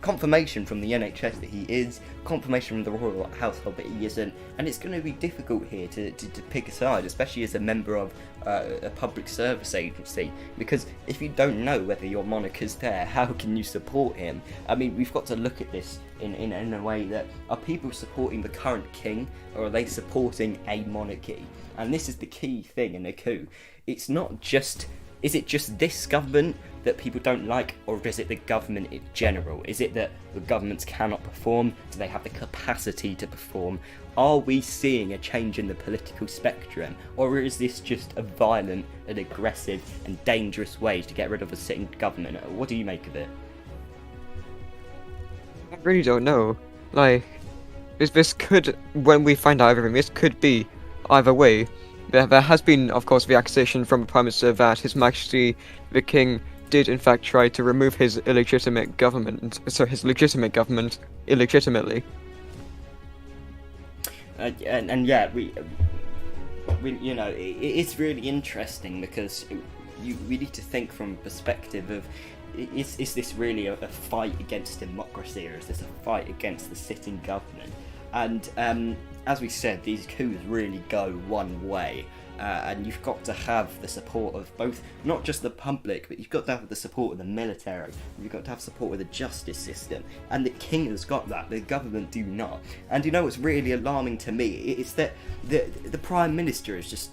confirmation from the NHS that he is, confirmation from the royal household that he isn't, and it's going to be difficult here to pick a side, especially as a member of a public service agency, because if you don't know whether your monarch is there, how can you support him? I mean, we've got to look at this in a way that, are people supporting the current king, or are they supporting a monarchy? And this is the key thing in a coup. It's not just, is it just this government that people don't like, or is it the government in general? Is it that the governments cannot perform? Do they have the capacity to perform? Are we seeing a change in the political spectrum, or is this just a violent and aggressive and dangerous way to get rid of a sitting government? What do you make of it? I really don't know. Like, this could, when we find out everything, this could be either way. There has been, of course, the accusation from the Prime Minister that His Majesty the King did in fact try to remove his illegitimate government, illegitimately. And yeah, we you know, it's really interesting because we need to think from a perspective of, is this really a fight against democracy, or is this a fight against the sitting government? And as we said, these coups really go one way, and you've got to have the support of both, not just the public, but you've got to have the support of the military, you've got to have support of the justice system, and the king has got that, the government do not. And you know what's really alarming to me? It's that the Prime Minister is just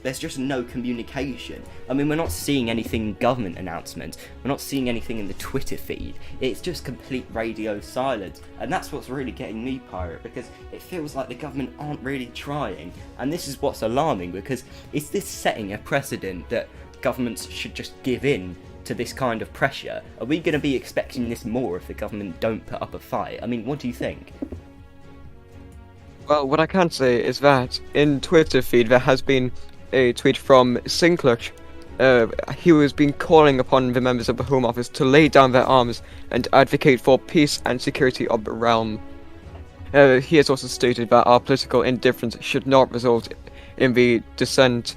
there's just no communication. I mean, we're not seeing anything in government announcements, we're not seeing anything in the Twitter feed, it's just complete radio silence. And that's what's really getting me, Pirate, because it feels like the government aren't really trying. And this is what's alarming, because is this setting a precedent that governments should just give in to this kind of pressure? Are we going to be expecting this more if the government don't put up a fight? I mean, what do you think? Well, what I can say is that in Twitter feed there has been a tweet from Sinclair. He has been calling upon the members of the Home Office to lay down their arms and advocate for peace and security of the realm. He has also stated that our political indifference should not result in the descent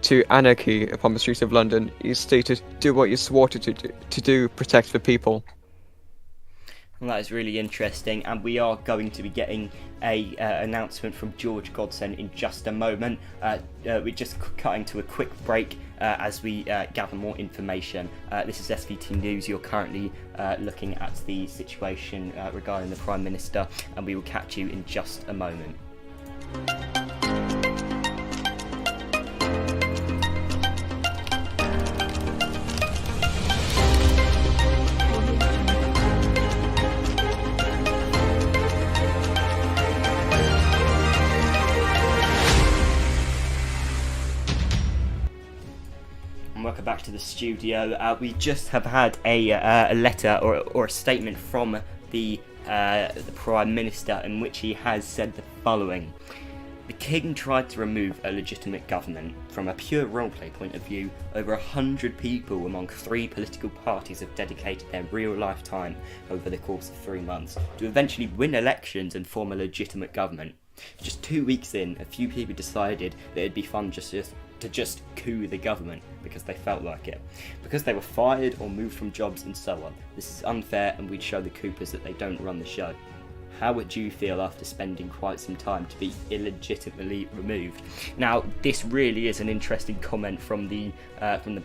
to anarchy upon the streets of London. He stated, "Do what you swore to do, protect the people." Well, that is really interesting, and we are going to be getting a announcement from George Godson in just a moment. We're just cutting to a quick break as we gather more information. This is SVT News. You're currently looking at the situation regarding the Prime Minister, and we will catch you in just a moment. Welcome back to the studio. We just have had a letter or a statement from the Prime Minister in which he has said the following. The King tried to remove a legitimate government. From a pure roleplay point of view, over 100 people among 3 political parties have dedicated their real lifetime over the course of 3 months to eventually win elections and form a legitimate government. Just 2 weeks in, a few people decided that it'd be fun to just coup the government because they felt like it, because they were fired or moved from jobs and so on. This is unfair, and we'd show the Coopers that they don't run the show. How would you feel after spending quite some time to be illegitimately removed? Now, this really is an interesting comment from the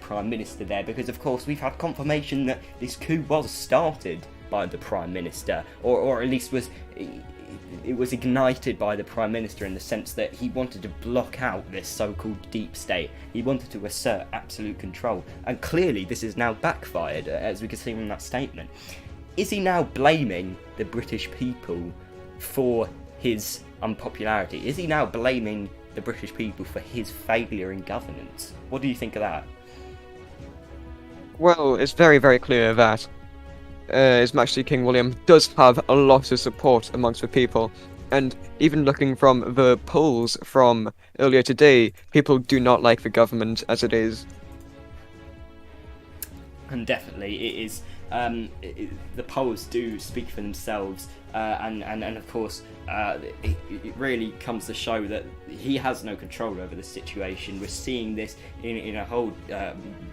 Prime Minister there, because of course we've had confirmation that this coup was started by the Prime Minister, or at least it was ignited by the Prime Minister in the sense that he wanted to block out this so-called deep state. He wanted to assert absolute control, and clearly this is now backfired, as we can see from that statement. Is he now blaming the British people for his unpopularity? Is he now blaming the British people for his failure in governance? What do you think of that? Well, it's very, very clear that His Majesty King William does have a lot of support amongst the people, and even looking from the polls from earlier today, people do not like the government as it is. And definitely it is. The polls do speak for themselves, and of course it really comes to show that he has no control over the situation. We're seeing this in a whole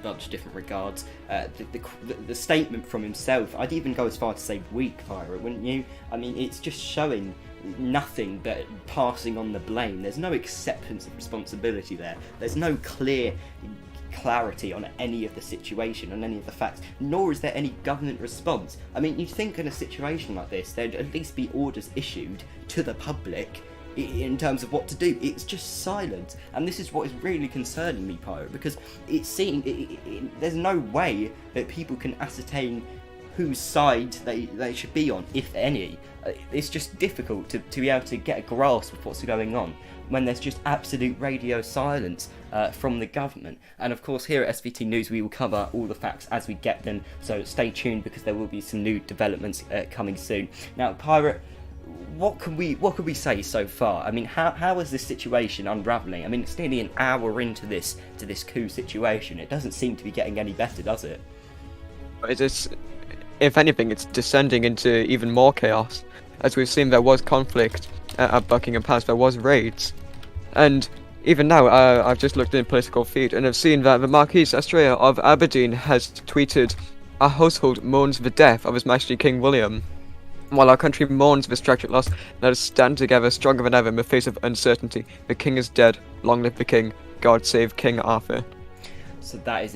bunch of different regards. The statement from himself, I'd even go as far to say weak, Pirate, wouldn't you? I mean, it's just showing nothing but passing on the blame. There's no acceptance of responsibility there. There's no clear clarity on any of the situation, on any of the facts, nor is there any government response. I mean, you'd think in a situation like this there'd at least be orders issued to the public in terms of what to do. It's just silence, and this is what is really concerning me, Pirate, because it's seeing there's no way that people can ascertain whose side they should be on, if any. It's just difficult to be able to get a grasp of what's going on when there's just absolute radio silence from the government. And of course here at SVT News we will cover all the facts as we get them, so stay tuned because there will be some new developments coming soon. Now, Pirate, what can we say so far? I mean, how is this situation unravelling? I mean, it's nearly an hour into this coup situation. It doesn't seem to be getting any better, does it? If anything, it's descending into even more chaos. As we've seen, there was conflict at Buckingham Palace, there was raids, and even now I've just looked in the political feed and I've seen that the Marquis Estrella of Aberdeen has tweeted, "Our household mourns the death of His Majesty King William. While our country mourns this tragic loss, let us stand together stronger than ever in the face of uncertainty. The King is dead. Long live the King. God save King Arthur." So that is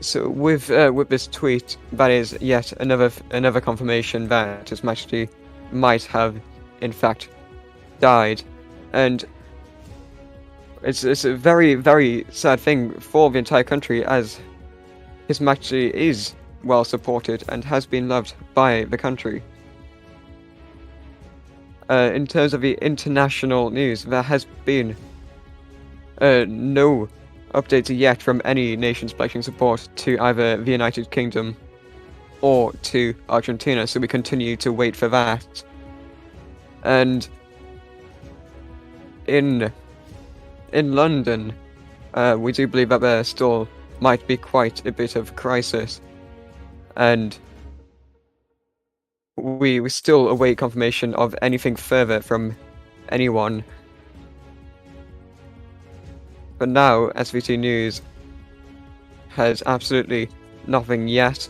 So with this tweet, that is yet another confirmation that His Majesty might have, in fact, died, and it's a very, very sad thing for the entire country, as His Majesty is well supported and has been loved by the country. In terms of the international news, there has been no updates yet from any nations pledging support to either the United Kingdom or to Argentina, so we continue to wait for that. And in London, we do believe that there still might be quite a bit of crisis, and we still await confirmation of anything further from anyone. But now, SVT News has absolutely nothing yet,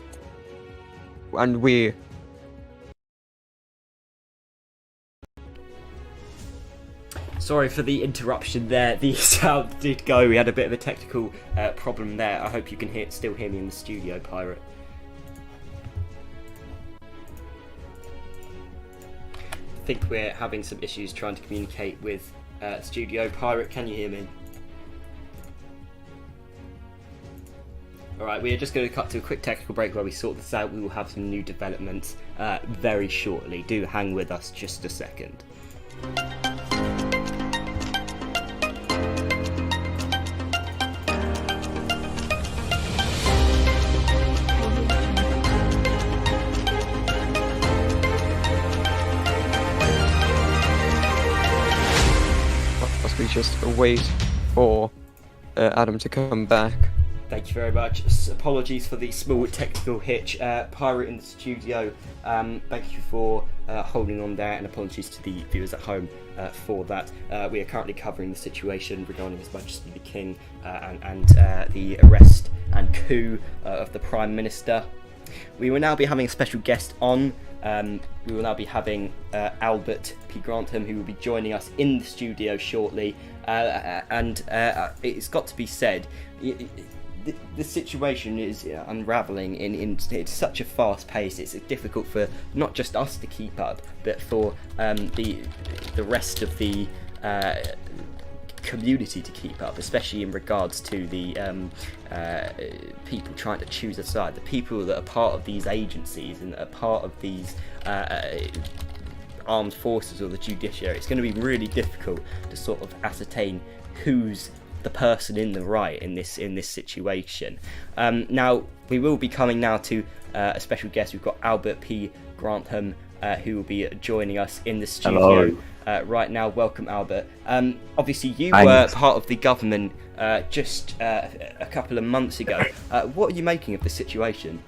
and we... Sorry for the interruption there. The sound did go. We had a bit of a technical problem there. I hope you can still hear me in the studio, Pirate. I think we're having some issues trying to communicate with Studio. Pirate, can you hear me? Alright, we are just going to cut to a quick technical break where we sort this out. We will have some new developments very shortly. Do hang with us just a second. We just wait for Adam to come back. Thank you very much. Apologies for the small technical hitch. Pirate in the studio, thank you for holding on there, and apologies to the viewers at home for that. We are currently covering the situation regarding His Majesty the King and the arrest and coup of the Prime Minister. We will now be having a special guest on. We will now be having Albert P. Grantham, who will be joining us in the studio shortly. And it's got to be said, the situation is unravelling in it's such a fast pace. It's difficult for not just us to keep up, but for the rest of the community to keep up, especially in regards to the people trying to choose a side, the people that are part of these agencies and are part of these armed forces or the judiciary. It's going to be really difficult to sort of ascertain who's the person in the right in this situation. Now we will be coming now to a special guest. We've got Albert P. Grantham, who will be joining us in the studio right now. Welcome, Albert. Obviously you were part of the government just a couple of months ago. What are you making of the situation?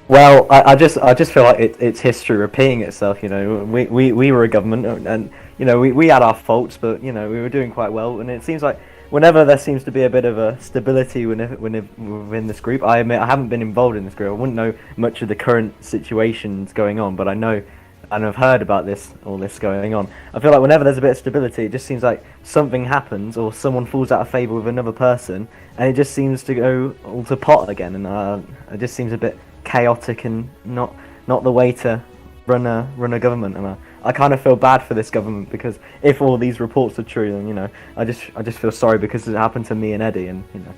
Well, I just feel like it's history repeating itself. You know, we were a government, and you know we had our faults, but you know we were doing quite well. And it seems like whenever there seems to be a bit of a stability within this group, I admit I haven't been involved in this group. I wouldn't know much of the current situations going on, but I know and I've heard about all this going on. I feel like whenever there's a bit of stability, it just seems like something happens or someone falls out of favour with another person, and it just seems to go all to pot again, and it just seems a bit chaotic and not the way to run a government. And I kind of feel bad for this government, because if all these reports are true, then you know I just feel sorry, because it happened to me and Eddie, and you know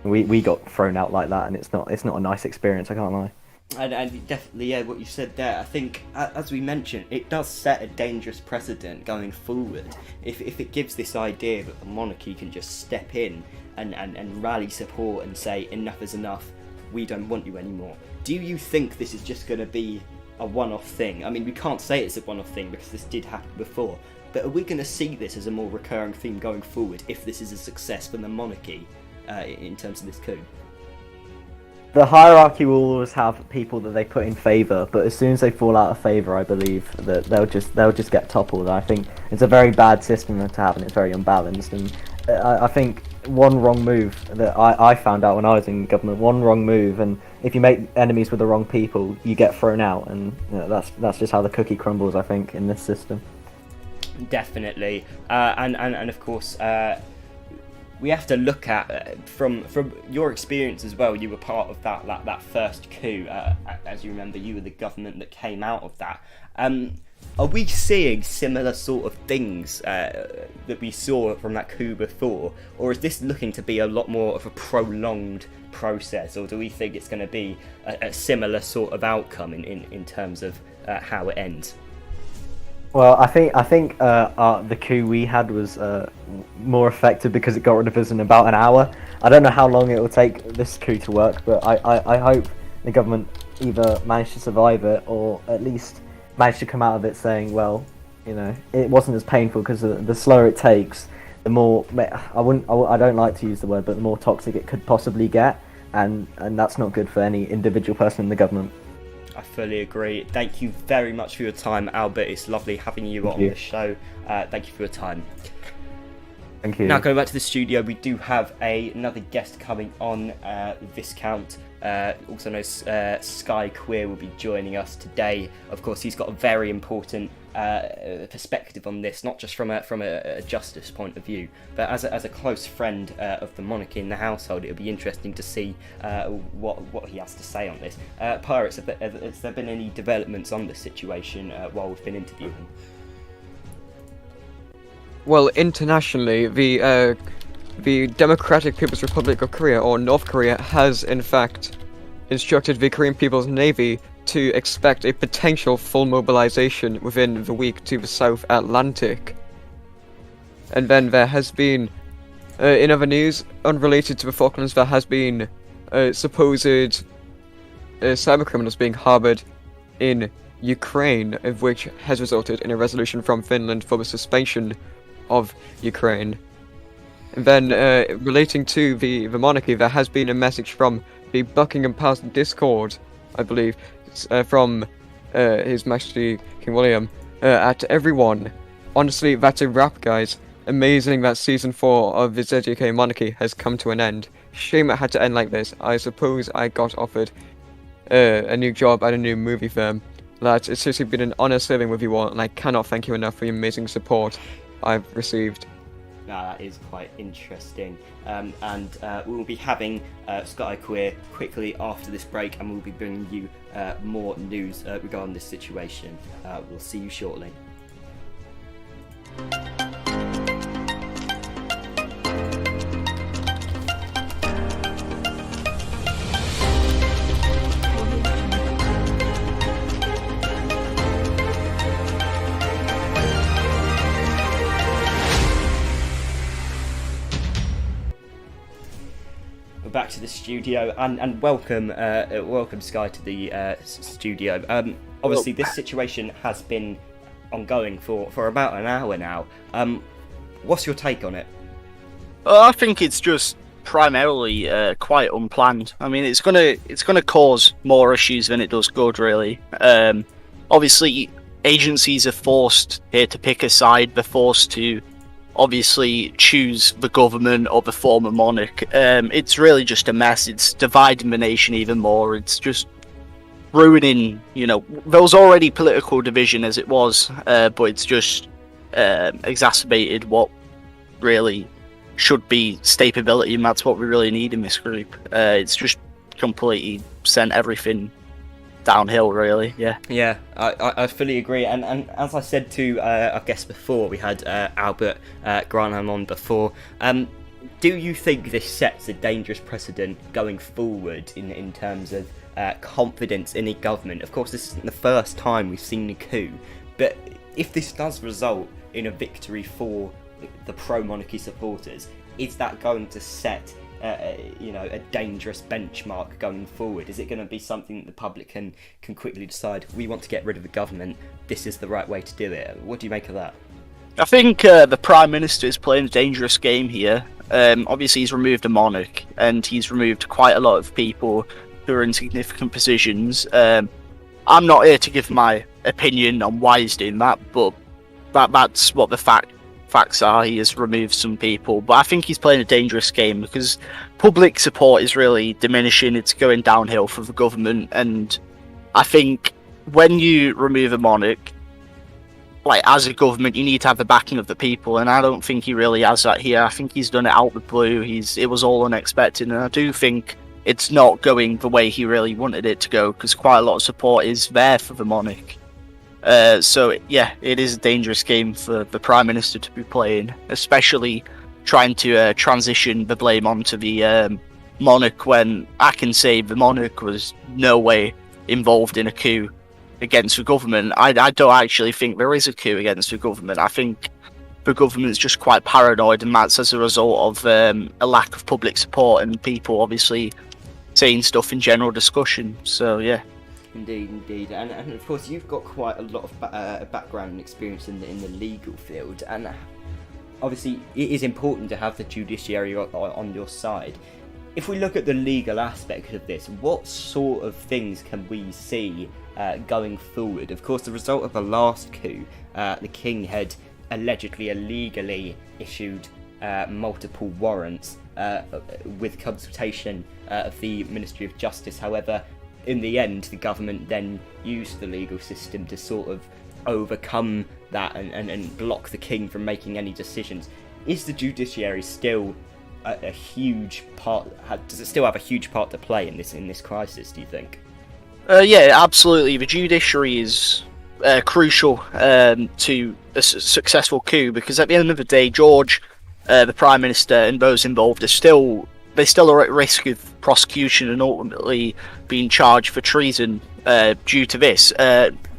we got thrown out like that, and it's not a nice experience, I can't lie. And definitely, yeah, what you said there, I think, as we mentioned, it does set a dangerous precedent going forward. If it gives this idea that the monarchy can just step in and rally support and say enough is enough, we don't want you anymore. Do you think this is just going to be a one-off thing? I mean, we can't say it's a one-off thing because this did happen before, but are we going to see this as a more recurring theme going forward if this is a success for the monarchy in terms of this coup? The hierarchy will always have people that they put in favour, but as soon as they fall out of favour, I believe that they'll just get toppled. I think it's a very bad system to have, and it's very unbalanced. And I think one wrong move that I found out when I was in government, one wrong move, and if you make enemies with the wrong people, you get thrown out, and you know, that's just how the cookie crumbles, I think, in this system. Definitely, and of course. we have to look at from your experience as well. You were part of that first coup. As you remember, you were the government that came out of that. Are we seeing similar sort of things that we saw from that coup before, or is this looking to be a lot more of a prolonged process, or do we think it's going to be a similar sort of outcome in terms of how it ends? Well, I think the coup we had was more effective because it got rid of us in about an hour. I don't know how long it will take this coup to work, but I hope the government either managed to survive it or at least managed to come out of it saying, well, you know, it wasn't as painful, because the slower it takes, the more I don't like to use the word, but the more toxic it could possibly get, and that's not good for any individual person in the government. I fully agree. Thank you very much for your time, Albert. It's lovely having you on the show. Thank you for your time. Thank you. Now, going back to the studio, we do have another guest coming on, Viscount, also known as Sky Queer, will be joining us today. Of course, he's got a very important perspective on this, not just from a justice point of view, but as a close friend of the monarchy in the household. It'll be interesting to see what he has to say on this. Pirates, has there been any developments on this situation while we've been interviewing? Well, internationally, the Democratic People's Republic of Korea, or North Korea, has in fact instructed the Korean People's Navy to expect a potential full mobilization within the week to the South Atlantic. And then there has been, in other news, unrelated to the Falklands, there has been supposed cybercriminals being harbored in Ukraine, of which has resulted in a resolution from Finland for the suspension of Ukraine. And then, relating to the monarchy, there has been a message from the Buckingham Palace Discord, I believe, from His Majesty King William, at everyone. Honestly, that's a wrap, guys. Amazing that season 4 of the ZUK monarchy has come to an end. Shame it had to end like this. I suppose I got offered a new job at a new movie firm. Lads, it's seriously been an honour serving with you all, and I cannot thank you enough for the amazing support I've received. Now, that is quite interesting, and we will be having Sky Queer quickly after this break, and we'll be bringing you more news regarding this situation. We'll see you shortly. Back to the studio, and welcome Sky to the studio. Obviously, this situation has been ongoing for about an hour now. What's your take on it? I think it's just primarily quite unplanned. I mean, it's gonna cause more issues than it does good, really. Obviously, agencies are forced here to pick a side. They're forced to obviously choose the government or the former monarch. It's really just a mess. It's dividing the nation even more. It's just ruining, there was already political division as it was, but it's just exacerbated what really should be stability, and that's what we really need in this group. It's just completely sent everything downhill, really. Yeah, I fully agree, and as I said to our guest before, we had Albert Granham on before. Do you think this sets a dangerous precedent going forward in terms of confidence in a government? Of course, this isn't the first time we've seen a coup, but if this does result in a victory for the pro-monarchy supporters, is that going to set a dangerous benchmark going forward? Is it going to be something that the public can quickly decide, we want to get rid of the government, this is the right way to do it? What do you make of that? I think the Prime Minister is playing a dangerous game here. Obviously, he's removed a monarch, and he's removed quite a lot of people who are in significant positions. I'm not here to give my opinion on why he's doing that, but that's what the facts are. He has removed some people, but I think he's playing a dangerous game because public support is really diminishing. It's going downhill for the government, and I think when you remove a monarch, like as a government, you need to have the backing of the people, and I don't think he really has that here. I think he's done it out the blue. It was all unexpected, and I do think it's not going the way he really wanted it to go, because quite a lot of support is there for the monarch. So yeah, it is a dangerous game for the Prime Minister to be playing, especially trying to transition the blame onto the monarch, when I can say the monarch was no way involved in a coup against the government. I don't actually think there is a coup against the government. I think the government's just quite paranoid, and that's as a result of a lack of public support and people obviously saying stuff in general discussion. So yeah. Indeed, and of course you've got quite a lot of background and experience in the legal field, and obviously it is important to have the judiciary on your side. If we look at the legal aspect of this, what sort of things can we see going forward? Of course, the result of the last coup, the king had allegedly illegally issued multiple warrants with consultation of the Ministry of Justice. However, in the end, the government then used the legal system to sort of overcome that and block the king from making any decisions. Is the judiciary still a huge part? Does it still have a huge part to play in this crisis, do you think? Yeah, absolutely. The judiciary is crucial to a successful coup, because at the end of the day, George, the Prime Minister, and those involved they still are at risk of prosecution and ultimately being charged for treason due to this.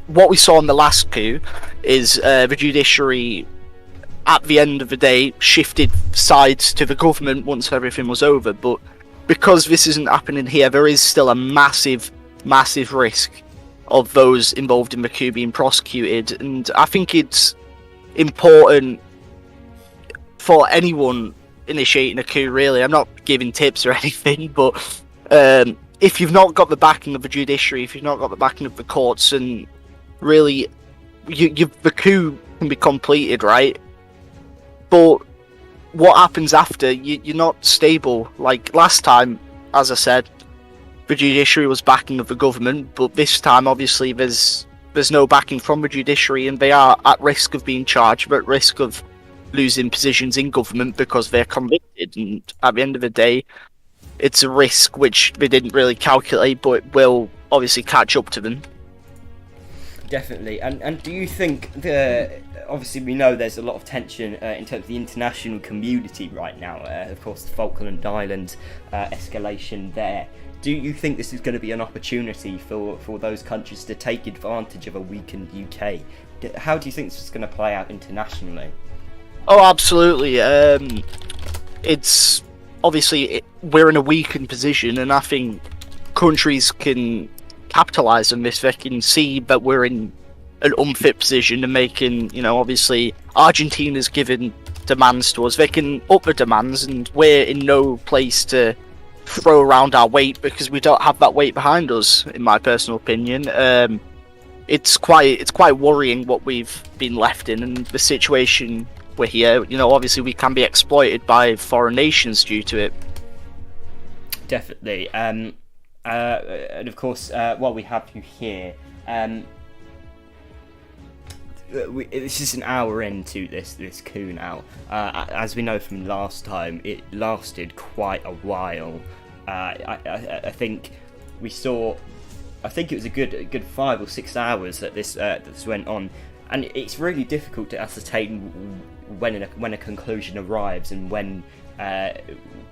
What we saw in the last coup is the judiciary, at the end of the day, shifted sides to the government once everything was over. But because this isn't happening here, there is still a massive risk of those involved in the coup being prosecuted. And I think it's important for anyone initiating a coup, really. I'm not giving tips or anything, but if you've not got the backing of the judiciary, if you've not got the backing of the courts, and really the coup can be completed, right? But what happens after, you're not stable. Like last time, as I said, the judiciary was backing of the government, but this time obviously there's no backing from the judiciary, and they are at risk of being charged, but at risk of losing positions in government because they're convicted. And at the end of the day, it's a risk which they didn't really calculate, but it will obviously catch up to them. Definitely. And do you think obviously we know there's a lot of tension in terms of the international community right now, of course the Falkland Islands escalation there. Do you think this is going to be an opportunity for those countries to take advantage of a weakened UK? How do you think this is going to play out internationally? Oh, absolutely. It's obviously we're in a weakened position, and I think countries can capitalise on this. They can see that we're in an unfit position, and they can, obviously Argentina's given demands to us. They can up the demands, and we're in no place to throw around our weight because we don't have that weight behind us, in my personal opinion. It's quite worrying what we've been left in, and the situation we're here. Obviously we can be exploited by foreign nations due to it. Definitely. And of course, what we have you here, this is an hour into this coup now. As we know from last time, it lasted quite a while. I think we saw. I think it was a good 5 or 6 hours that this went on, and it's really difficult to ascertain when a conclusion arrives and when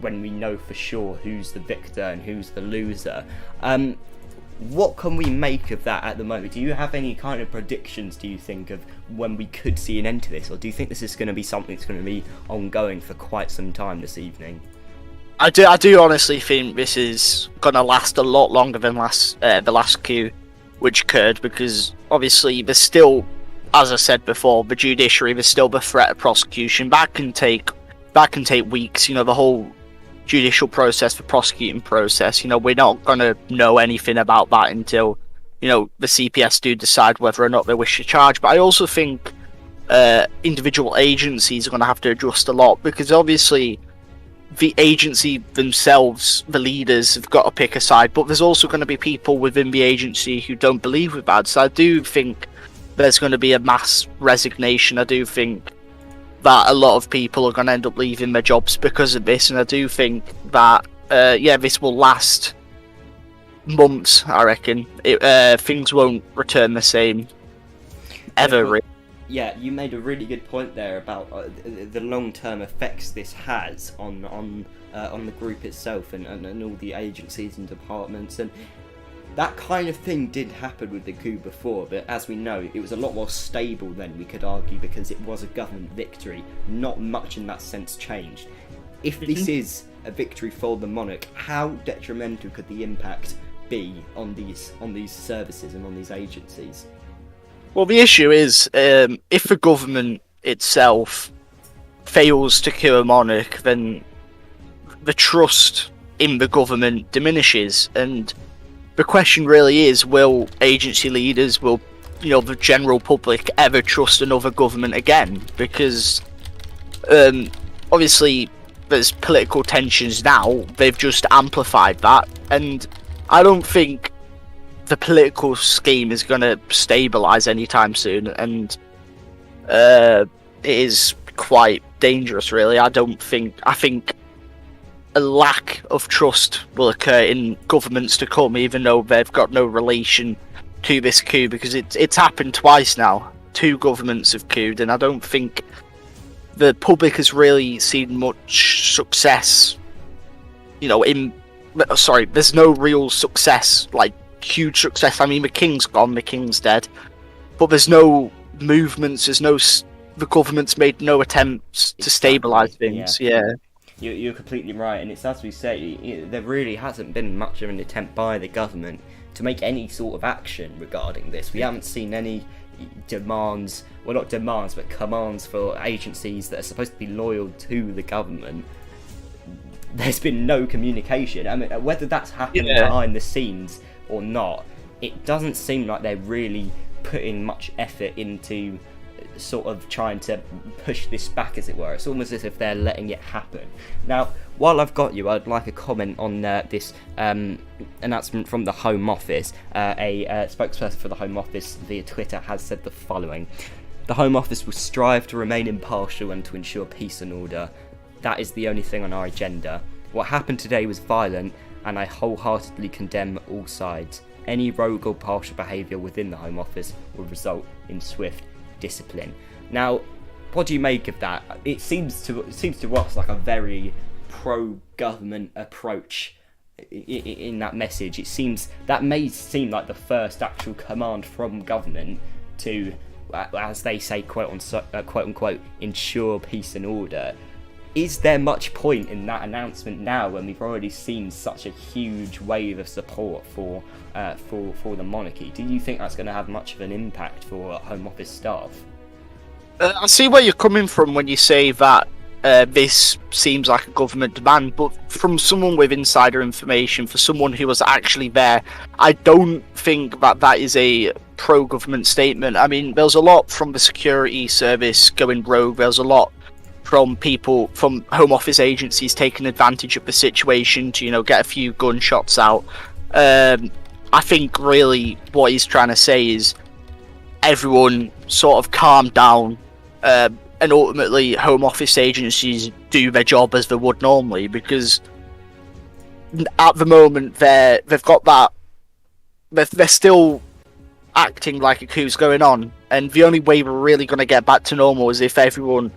we know for sure who's the victor and who's the loser. What can we make of that at the moment? Do you have any kind of predictions, do you think, of when we could see an end to this, or do you think this is going to be something that's going to be ongoing for quite some time this evening? I do honestly think this is going to last a lot longer than the last coup which occurred, because obviously there's still, as I said before, the judiciary, there's still the threat of prosecution. That can take weeks. The whole judicial process, the prosecuting process. We're not going to know anything about that until the CPS do decide whether or not they wish to charge. But I also think individual agencies are going to have to adjust a lot, because obviously the agency themselves, the leaders, have got to pick a side, but there's also going to be people within the agency who don't believe with that. So I do think there's going to be a mass resignation. I do think that a lot of people are going to end up leaving their jobs because of this, and I do think that this will last months. I reckon things won't return the same ever. Yeah, you made a really good point there about the long-term effects this has on the group itself and all the agencies and departments, and that kind of thing did happen with the coup before, but as we know, it was a lot more stable then, we could argue, because it was a government victory. Not much in that sense changed. If this is a victory for the monarch, how detrimental could the impact be on these services and on these agencies? Well, the issue is, if the government itself fails to kill a monarch, then the trust in the government diminishes, and the question really is, will agency leaders, will the general public ever trust another government again? Because obviously there's political tensions now, they've just amplified that, and I don't think the political scheme is going to stabilise anytime soon, and it is quite dangerous, really. I think a lack of trust will occur in governments to come, even though they've got no relation to this coup, because it's happened twice now. 2 governments have couped, and I don't think the public has really seen much success. There's no real success, like huge success. I mean, the king's gone, the king's dead, but there's no movements. The government's made no attempts to stabilise things. Yeah. You're completely right, and it's as we say, there really hasn't been much of an attempt by the government to make any sort of action regarding this. We haven't seen any demands, well, not demands, but commands for agencies that are supposed to be loyal to the government. There's been no communication. I mean, whether that's happening behind the scenes or not, it doesn't seem like they're really putting much effort into sort of trying to push this back, as it were. It's almost as if they're letting it happen. Now, while I've got you, I'd like a comment on this announcement from the Home Office. A spokesperson for the Home Office via Twitter has said the following: "The Home Office will strive to remain impartial and to ensure peace and order. That is the only thing on our agenda. What happened today was violent, and I wholeheartedly condemn all sides. Any rogue or partial behaviour within the Home Office will result in swift discipline." Now, what do you make of that? It seems to us like a very pro-government approach in that message. That may seem like the first actual command from government to, as they say, quote unquote, ensure peace and order. Is there much point in that announcement now, when we've already seen such a huge wave of support for the monarchy? Do you think that's going to have much of an impact for Home Office staff? I see where you're coming from when you say that this seems like a government demand, but from someone with insider information, for someone who was actually there, I don't think that is a pro-government statement. I mean, there's a lot from the security service going rogue. There's a lot from people from Home Office agencies taking advantage of the situation to, get a few gunshots out. I think really what he's trying to say is everyone sort of calm down, and ultimately Home Office agencies do their job as they would normally, because at the moment they've got that, they're still acting like a coup's going on, and the only way we're really going to get back to normal is if everyone,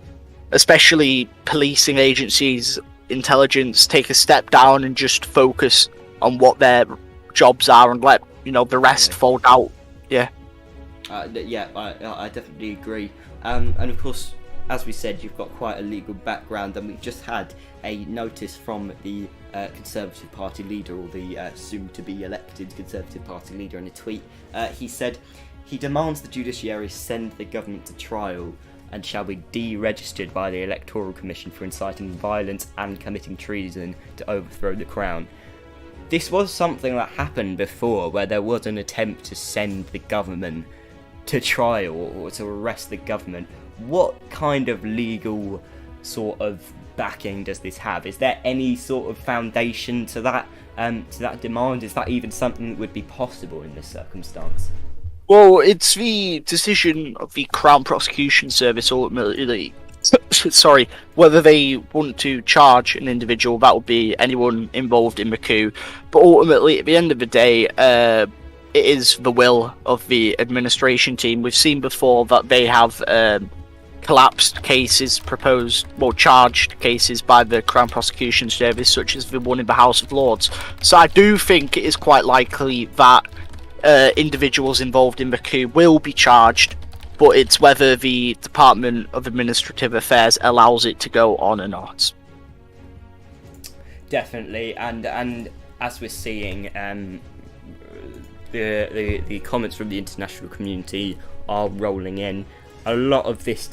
especially policing agencies, intelligence, take a step down and just focus on what their jobs are and let the rest fold out. I definitely agree. And of course, as we said, you've got quite a legal background, and we've just had a notice from the Conservative Party leader, or the soon-to-be elected Conservative Party leader, in a tweet. He said he demands the judiciary send the government to trial and shall be deregistered by the Electoral Commission for inciting violence and committing treason to overthrow the crown. This was something that happened before, where there was an attempt to send the government to trial or to arrest the government. What kind of legal sort of backing does this have? Is there any sort of foundation to that demand? Is that even something that would be possible in this circumstance? Well, it's the decision of the Crown Prosecution Service ultimately. Sorry, whether they want to charge an individual, that would be anyone involved in the coup. But ultimately, at the end of the day, it is the will of the administration team. We've seen before that they have collapsed cases charged cases by the Crown Prosecution Service, such as the one in the House of Lords. So I do think it is quite likely that individuals involved in the coup will be charged, but it's whether the Department of Administrative Affairs allows it to go on or not. Definitely, and as we're seeing, the comments from the international community are rolling in. A lot of these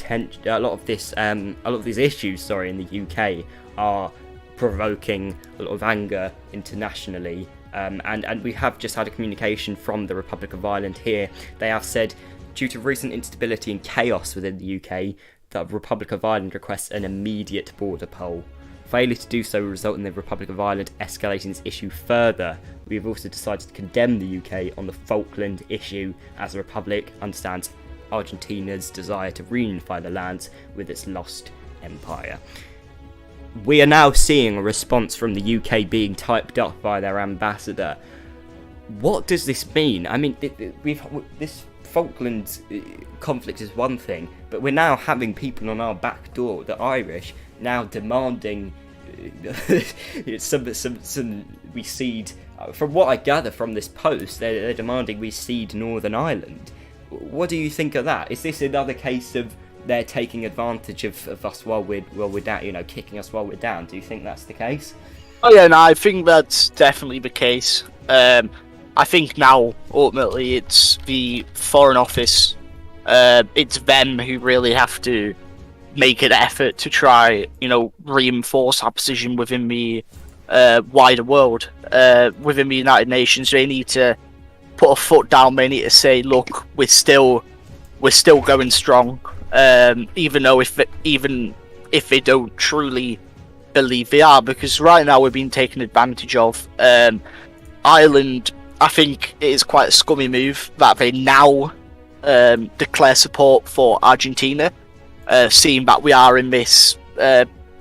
issues, in the UK are provoking a lot of anger internationally. And we have just had a communication from the Republic of Ireland here. They have said, due to recent instability and chaos within the UK, the Republic of Ireland requests an immediate border poll. Failure to do so will result in the Republic of Ireland escalating this issue further. We have also decided to condemn the UK on the Falkland issue, as the Republic understands Argentina's desire to reunify the lands with its lost empire. We are now seeing a response from the UK being typed up by their ambassador. What does this mean? I mean, this Falklands conflict is one thing, but we're now having people on our back door, the Irish, now demanding we cede. From what I gather from this post, they're demanding we cede Northern Ireland. What do you think of that? Is this another case of they're taking advantage of us while we're down, kicking us while we're down? Do you think that's the case? Oh yeah, no, I think that's definitely the case. I think now, ultimately, it's the Foreign Office, it's them who really have to make an effort to try, reinforce our position within the wider world, within the United Nations. They need to put a foot down. They need to say, look, we're still going strong. Even if they don't truly believe they are, because right now we're being taken advantage of. Ireland, I think it is quite a scummy move that they now declare support for Argentina, seeing that we are in this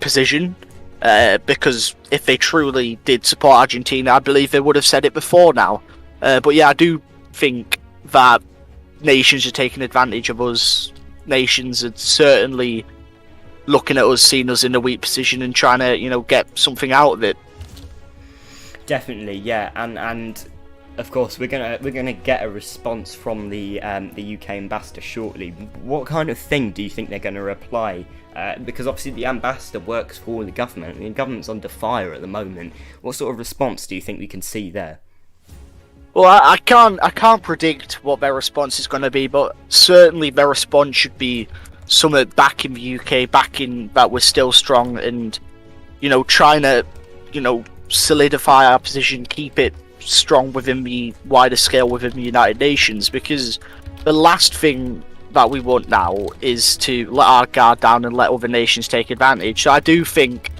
position. Because if they truly did support Argentina, I believe they would have said it before now. But yeah, I do think that nations are taking advantage of us. Nations are certainly looking at us, seeing us in a weak position and trying to, get something out of it. Definitely, yeah, and of course we're gonna get a response from the UK ambassador shortly. What kind of thing do you think they're going to reply? Because obviously the ambassador works for the government. I mean, the government's under fire at the moment. What sort of response do you think we can see there? Well, I can't predict what their response is going to be, but certainly their response should be somewhere back in the UK, back in that we're still strong, and trying to solidify our position, keep it strong within the wider scale within the United Nations. Because the last thing that we want now is to let our guard down and let other nations take advantage. So I do think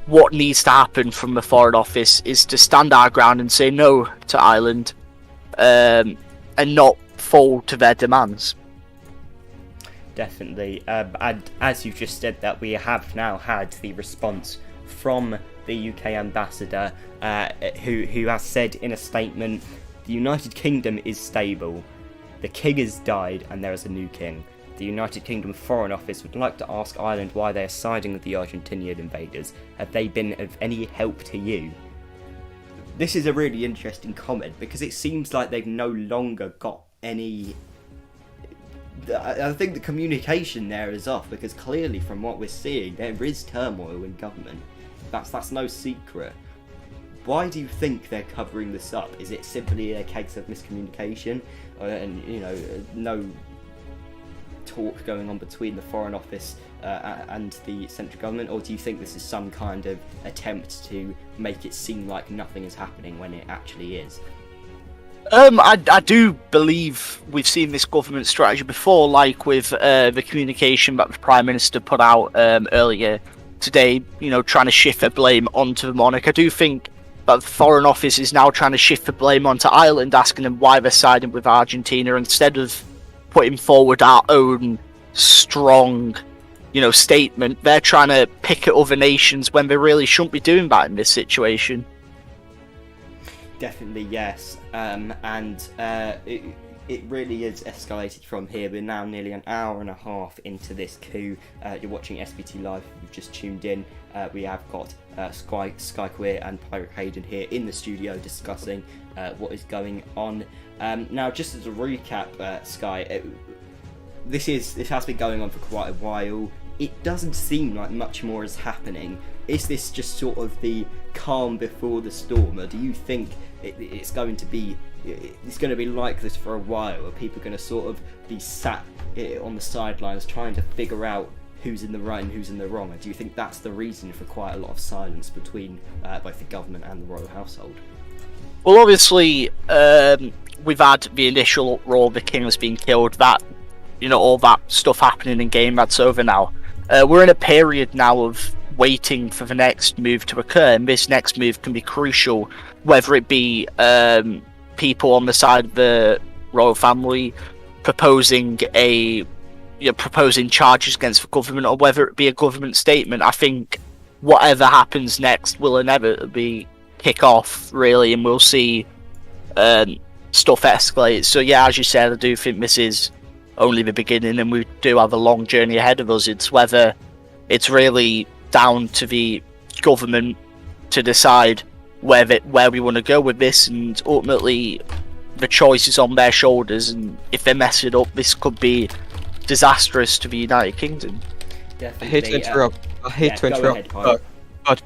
what needs to happen from the Foreign Office is to stand our ground and say no to Ireland, and not fall to their demands. Definitely. And as you just said, that we have now had the response from the UK ambassador, who has said in a statement, "The United Kingdom is stable. The king has died and there is a new king. The United Kingdom Foreign Office would like to ask Ireland why they are siding with the Argentinian invaders. Have they been of any help to you?" This is a really interesting comment, because it seems like they've no longer got any... I think the communication there is off, because clearly from what we're seeing, there is turmoil in government. That's no secret. Why do you think they're covering this up? Is it simply a case of miscommunication, and no talk going on between the Foreign Office and the central government, or do you think this is some kind of attempt to make it seem like nothing is happening when it actually is? I do believe we've seen this government strategy before, like with the communication that the Prime Minister put out earlier today, trying to shift the blame onto the monarch. I do think But the Foreign Office is now trying to shift the blame onto Ireland, asking them why they're siding with Argentina instead of putting forward our own strong, statement. They're trying to pick at other nations when they really shouldn't be doing that in this situation. Definitely, yes. It really is escalated from here. We're now nearly an hour and a half into this coup. You're watching SBT Live. You've just tuned in. We have got Sky Queer and Pirate Hayden here in the studio discussing what is going on. Now, just as a recap, Sky, this has been going on for quite a while. It doesn't seem like much more is happening. Is this just sort of the calm before the storm, or do you think it's going to be like this for a while? Are people going to sort of be sat on the sidelines trying to figure out who's in the right and who's in the wrong? And do you think that's the reason for quite a lot of silence between both the government and the royal household? Well, obviously, we've had the initial uproar, the king has been killed, that, all that stuff happening in game, that's over now. We're in a period now of waiting for the next move to occur, and this next move can be crucial, whether it be people on the side of the royal family proposing charges against the government, or whether it be a government statement. I think whatever happens next will inevitably kick off, really, and we'll see stuff escalate. So yeah, as you said, I do think this is only the beginning, and we do have a long journey ahead of us. It's whether it's really down to the government to decide where we want to go with this, and ultimately the choice is on their shoulders, and if they mess it up, this could be disastrous to the United Kingdom. Definitely. I hate to interrupt, but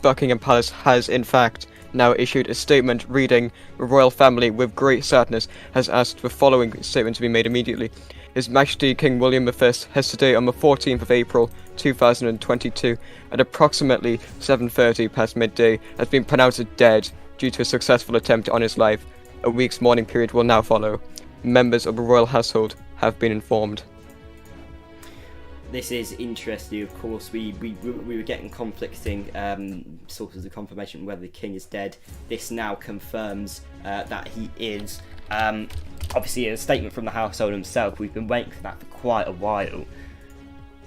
Buckingham Palace has in fact now issued a statement reading, "The royal family, with great sadness, has asked the following statement to be made immediately. His Majesty King William I has today, on the 14th of April 2022, at approximately 7:30 past midday, has been pronounced dead due to a successful attempt on his life. A week's mourning period will now follow. Members of the royal household have been informed." This is interesting. Of course, we were getting conflicting sources of confirmation whether the king is dead. This now confirms that he is. Obviously, a statement from the household himself. We've been waiting for that for quite a while.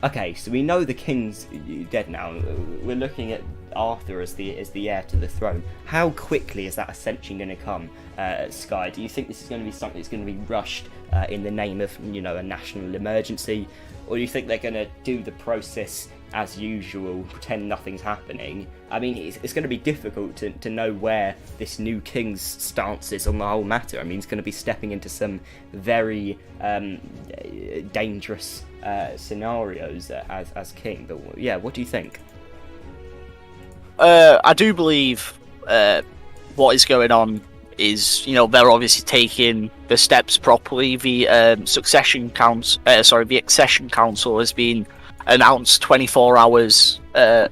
Okay, so we know the king's dead now. We're looking at Arthur as the heir to the throne. How quickly is that ascension going to come, Sky? Do you think this is going to be something that's going to be rushed in the name of, a national emergency? Or do you think they're going to do the process as usual, pretend nothing's happening? I mean, it's going to be difficult to know where this new king's stance is on the whole matter. I mean, he's going to be stepping into some very dangerous scenarios as king. But yeah, what do you think? I do believe what is going on is, they're obviously taking the steps properly. The accession council has been announced 24 hours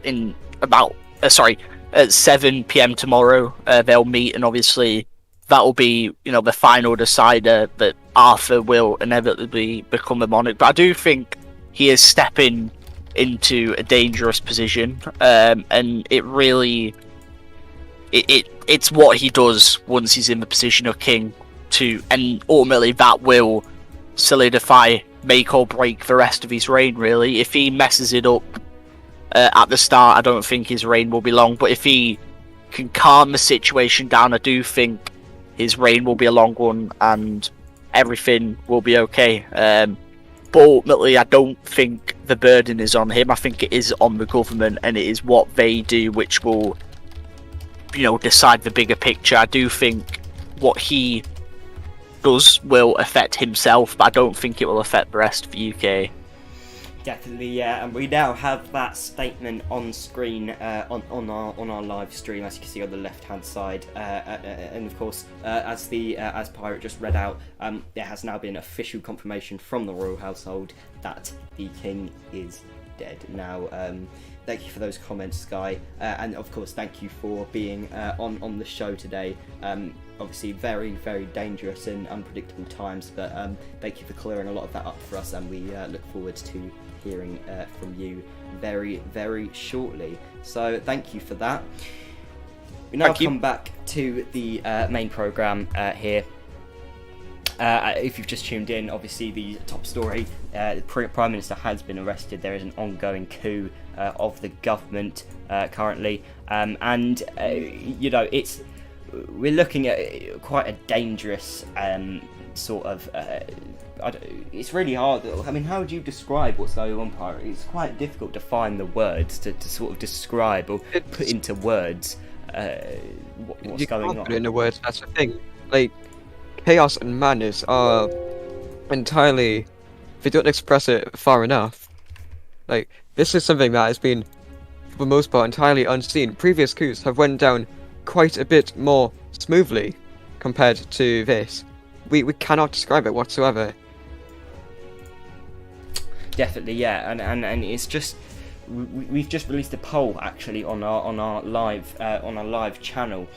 in about at 7 p.m. tomorrow. They'll meet, and obviously that will be the final decider that Arthur will inevitably become the monarch. But I do think he is stepping into a dangerous position, and it really it's what he does once he's in the position of king, and ultimately that will solidify, make or break the rest of his reign, really. If he messes it up at the start, I don't think his reign will be long, but if he can calm the situation down, I do think his reign will be a long one and everything will be okay. But ultimately, I don't think the burden is on him. I think it is on the government, and it is what they do which will decide the bigger picture. I do think what he does will affect himself, but I don't think it will affect the rest of the UK. Definitely, yeah, and we now have that statement on screen on our live stream, as you can see on the left-hand side, and of course, as Pirate just read out, there has now been official confirmation from the royal household that the king is dead. Now, thank you for those comments, Sky, and of course, thank you for being on the show today. Obviously, very, very dangerous and unpredictable times, but thank you for clearing a lot of that up for us, and we look forward to hearing from you very, very shortly. So, thank you for that. We now come back to the main programme here. If you've just tuned in, obviously the top story, the Prime Minister has been arrested. There is an ongoing coup of the government currently, and we're looking at quite a dangerous sort of. It's really hard. I mean, how would you describe what's going on, Pirate? It's quite difficult to find the words to sort of describe or put into words what's going on. You can't put it into words. That's the thing. Like, chaos and madness are entirely, if you don't express it far enough, like, this is something that has been, for the most part, entirely unseen. Previous coups have went down quite a bit more smoothly compared to this. We cannot describe it whatsoever. Definitely, yeah, and it's just we've just released a poll actually on our live channel.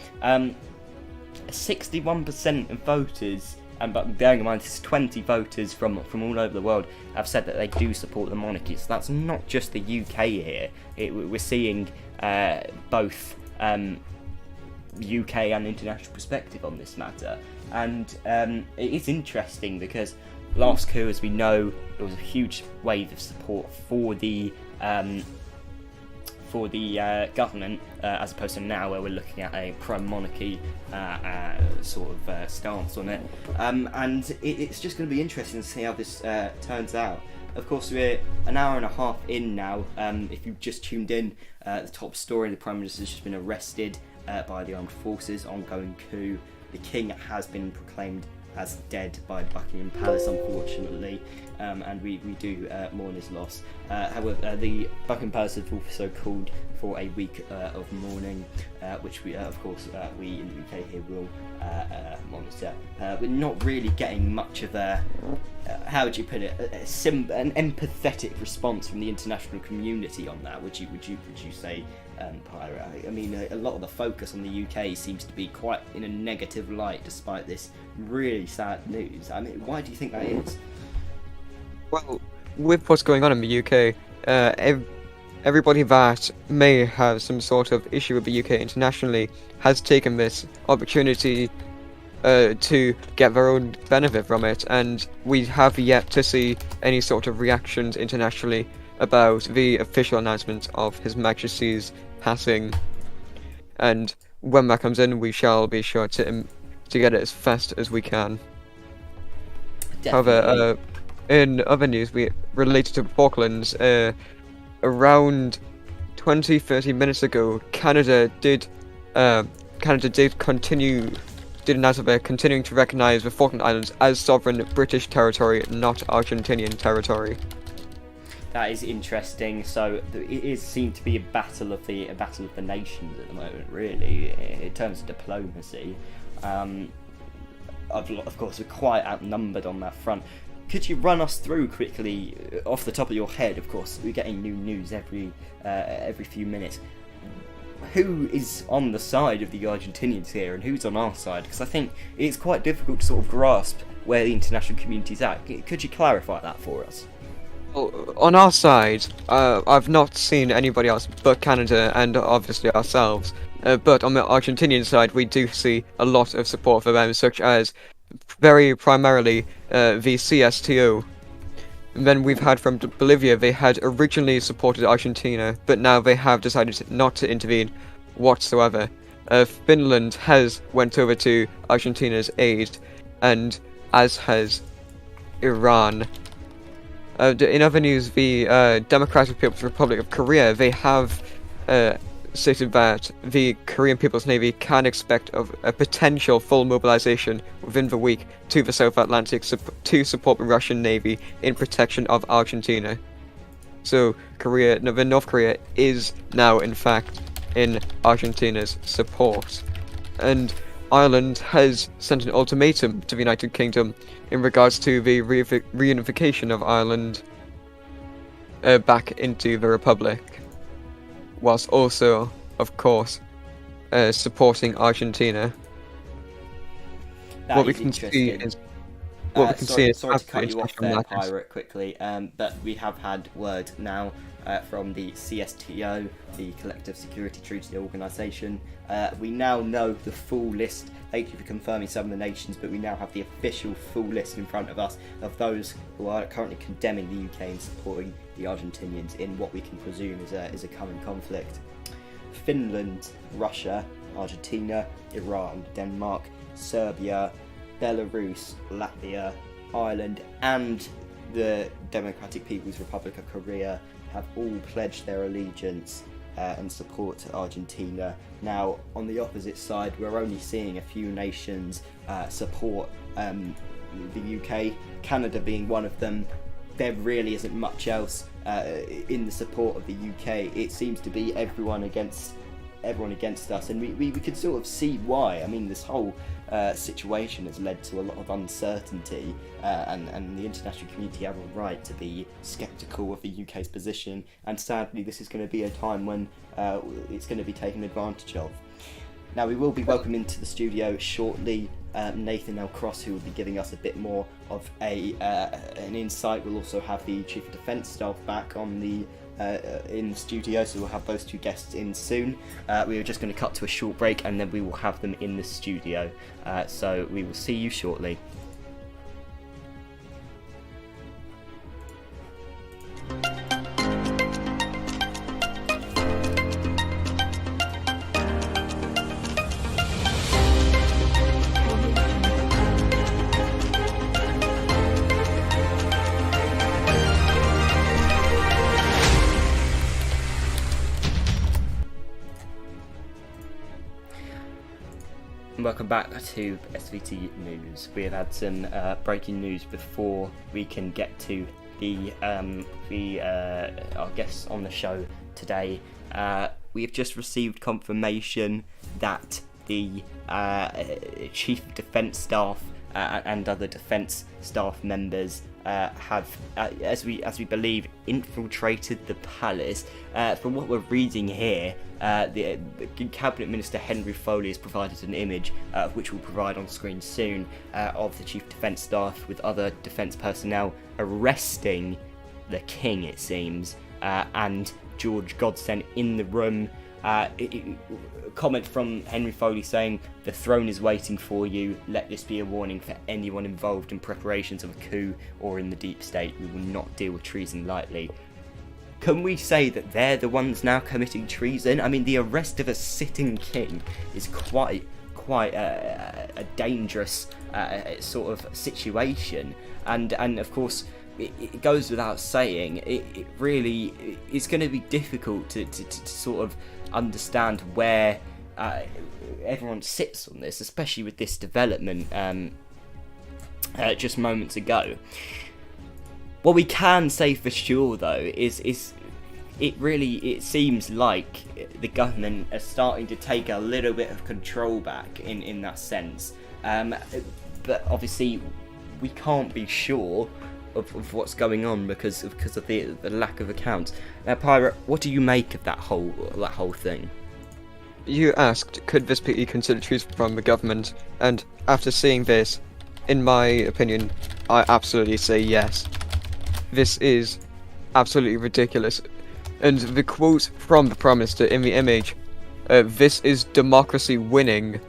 61% of voters, but bearing in mind this is 20 voters from all over the world, have said that they do support the monarchy. So that's not just the UK here. We're seeing both UK and international perspective on this matter, and it is interesting because last coup, as we know, there was a huge wave of support for the government, as opposed to now where we're looking at a pro-monarchy sort of stance on it, and it's just going to be interesting to see how this turns out. Of course, we're an hour and a half in now. If you've just tuned in, the top story, the Prime Minister's just been arrested by the armed forces, ongoing coup. The King has been proclaimed as dead by Buckingham Palace, unfortunately, and we do mourn his loss. However, the Buckingham Palace have also called for a week of mourning, which we, of course, we in the UK here will monitor. We're not really getting much of a, how would you put it, an empathetic response from the international community on that. Would you say, Pyra? I mean, a lot of the focus on the UK seems to be quite in a negative light, despite this really sad news. I mean, why do you think that is? Well, with what's going on in the UK, everybody that may have some sort of issue with the UK internationally has taken this opportunity to get their own benefit from it, and we have yet to see any sort of reactions internationally about the official announcement of His Majesty's passing. And when that comes in, we shall be sure to get it as fast as we can. Definitely. However, in other news, we related to the Falklands, around 20-30 minutes ago, Canada did announce that they're continuing to recognise the Falkland Islands as sovereign British territory, not Argentinian territory. That is interesting. So it seemed to be a battle of the nations at the moment, really, in terms of diplomacy. Of course, we're quite outnumbered on that front. Could you run us through quickly, off the top of your head? Of course, we're getting new news every few minutes. Who is on the side of the Argentinians here, and who's on our side? Because I think it's quite difficult to sort of grasp where the international community's at. Could you clarify that for us? Well, on our side, I've not seen anybody else but Canada and obviously ourselves. But on the Argentinian side, we do see a lot of support for them, such as very primarily the CSTO. And then we've had from Bolivia, they had originally supported Argentina, but now they have decided not to intervene whatsoever. Finland has went over to Argentina's aid, and as has Iran. In other news, the Democratic People's Republic of Korea, they have stated that the Korean People's Navy can expect of a potential full mobilization within the week to the South Atlantic to support the Russian Navy in protection of Argentina. So North Korea is now in fact in Argentina's support. And Ireland has sent an ultimatum to the United Kingdom in regards to the reunification of Ireland back into the Republic, whilst also, of course, supporting Argentina. That What we is can see is what we can see is sorry to cut you off international there, matters. Pirate, quickly, but we have had word now from the CSTO, the Collective Security Treaty Organisation. We now know the full list. Thank you for confirming some of the nations, but we now have the official full list in front of us of those who are currently condemning the UK and supporting the Argentinians in what we can presume is a coming conflict. Finland, Russia, Argentina, Iran, Denmark, Serbia, Belarus, Latvia, Ireland, and the Democratic People's Republic of Korea have all pledged their allegiance and support to Argentina. Now, on the opposite side, we're only seeing a few nations support the UK, Canada being one of them. There really isn't much else in the support of the UK. It seems to be everyone against us, and we could sort of see why. I mean, this whole situation has led to a lot of uncertainty, and the international community have a right to be sceptical of the UK's position, and sadly this is going to be a time when it's going to be taken advantage of. Now, we will be welcoming to the studio shortly Nathan L. Cross, who will be giving us a bit more of an insight. We'll also have the Chief of Defence Staff back on the in the studio, so we'll have those two guests in soon. We are just going to cut to a short break, and then we will have them in the studio. So we will see you shortly. Welcome back to SVT News. We have had some breaking news before we can get to our guests on the show today. We have just received confirmation that the Chief of Defence Staff and other Defence Staff members have, as we believe, infiltrated the palace. From what we're reading here, the Cabinet Minister Henry Foley has provided an image, which we'll provide on screen soon, of the Chief of Defence Staff with other defence personnel arresting the King, it seems, and George Godson in the room. Comment from Henry Foley saying, "The throne is waiting for you. Let this be a warning for anyone involved in preparations of a coup or in the deep state. We will not deal with treason lightly." Can we say that they're the ones now committing treason? I mean, the arrest of a sitting king is quite a dangerous sort of situation, and of course it goes without saying, it really is going to be difficult to sort of understand where everyone sits on this, especially with this development just moments ago. What we can say for sure, though, is it seems like the government are starting to take a little bit of control back in that sense. But obviously, we can't be sure of what's going on because of the lack of accounts. Now, Pirate, what do you make of that whole thing? You asked, could this be considered treason from the government? And after seeing this, in my opinion, I absolutely say yes. This is absolutely ridiculous. And the quote from the Prime Minister in the image, "This is democracy winning,"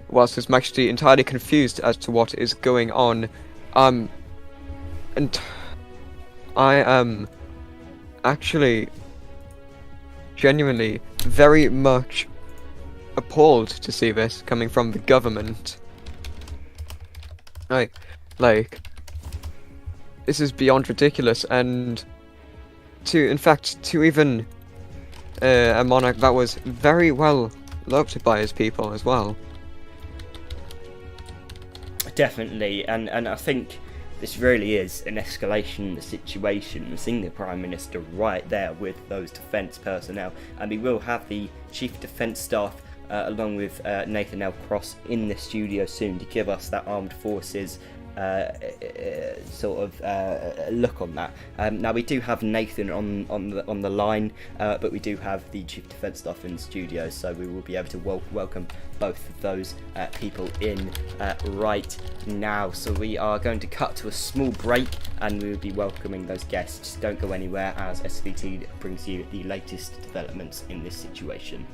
whilst His Majesty entirely confused as to what is going on. And I am actually genuinely very much appalled to see this coming from the government. This is beyond ridiculous, and to even a monarch that was very well loved by his people as well. Definitely, and I think this really is an escalation in the situation. We're seeing the Prime Minister right there with those defence personnel, and we will have the Chief of Defence Staff along with Nathan L. Cross in the studio soon to give us that armed forces look on that. Now we do have Nathan on the line, but we do have the Chief Defence Staff in the studio, so we will be able to welcome both of those people in right now. So we are going to cut to a small break, and we will be welcoming those guests. Don't go anywhere, as SVT brings you the latest developments in this situation.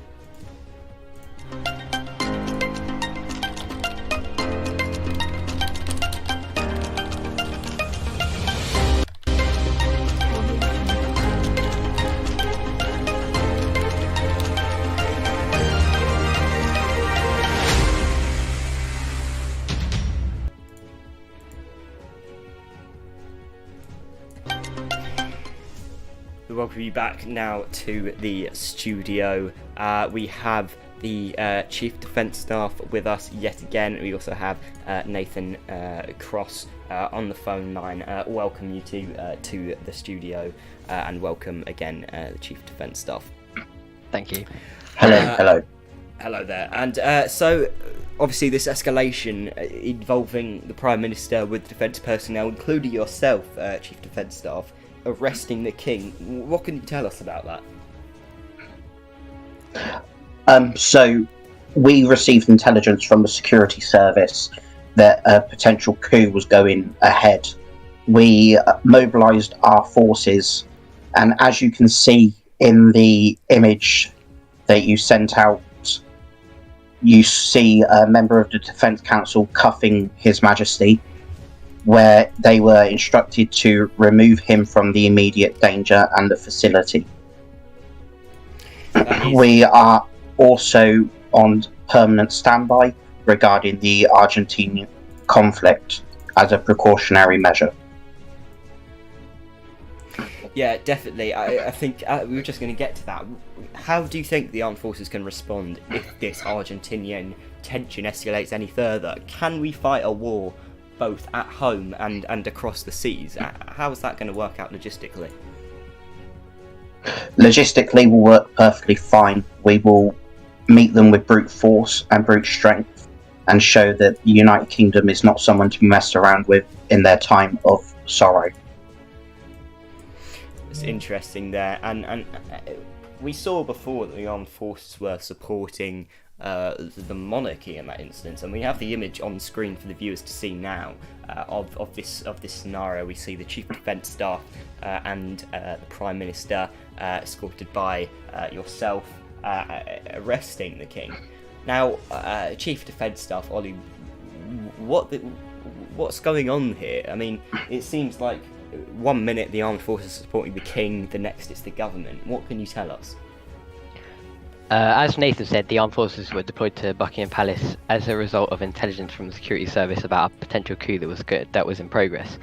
Welcome you back now to the studio. We have the Chief Defence Staff with us yet again. We also have Nathan Cross on the phone line. Welcome you to the studio, and welcome again the Chief Defence Staff. Thank you. Hello there. And so, obviously, this escalation involving the Prime Minister with defence personnel, including yourself, Chief Defence Staff, arresting the King. What can you tell us about that? So we received intelligence from the security service that a potential coup was going ahead. We mobilised our forces, and as you can see in the image that you sent out, you see a member of the Defence Council cuffing His Majesty, where they were instructed to remove him from the immediate danger and the facility. We are also on permanent standby regarding the Argentinian conflict as a precautionary measure. Yeah, definitely. I think we were just going to get to that. How do you think the armed forces can respond if this Argentinian tension escalates any further? Can we fight a war both at home and across the seas? How is that going to work out logistically? Logistically, will work perfectly fine. We will meet them with brute force and brute strength, and show that the United Kingdom is not someone to be messed around with in their time of sorrow. It's interesting there, and we saw before that the armed forces were supporting the monarchy in that instance, and we have the image on screen for the viewers to see now of this scenario. We see the Chief Defence Staff and the Prime Minister escorted by yourself arresting the King. Now, Chief Defence Staff, Ollie, what's going on here? I mean, it seems like 1 minute the armed forces are supporting the King, the next it's the government. What can you tell us? As Nathan said, the armed forces were deployed to Buckingham Palace as a result of intelligence from the security service about a potential coup that was in progress.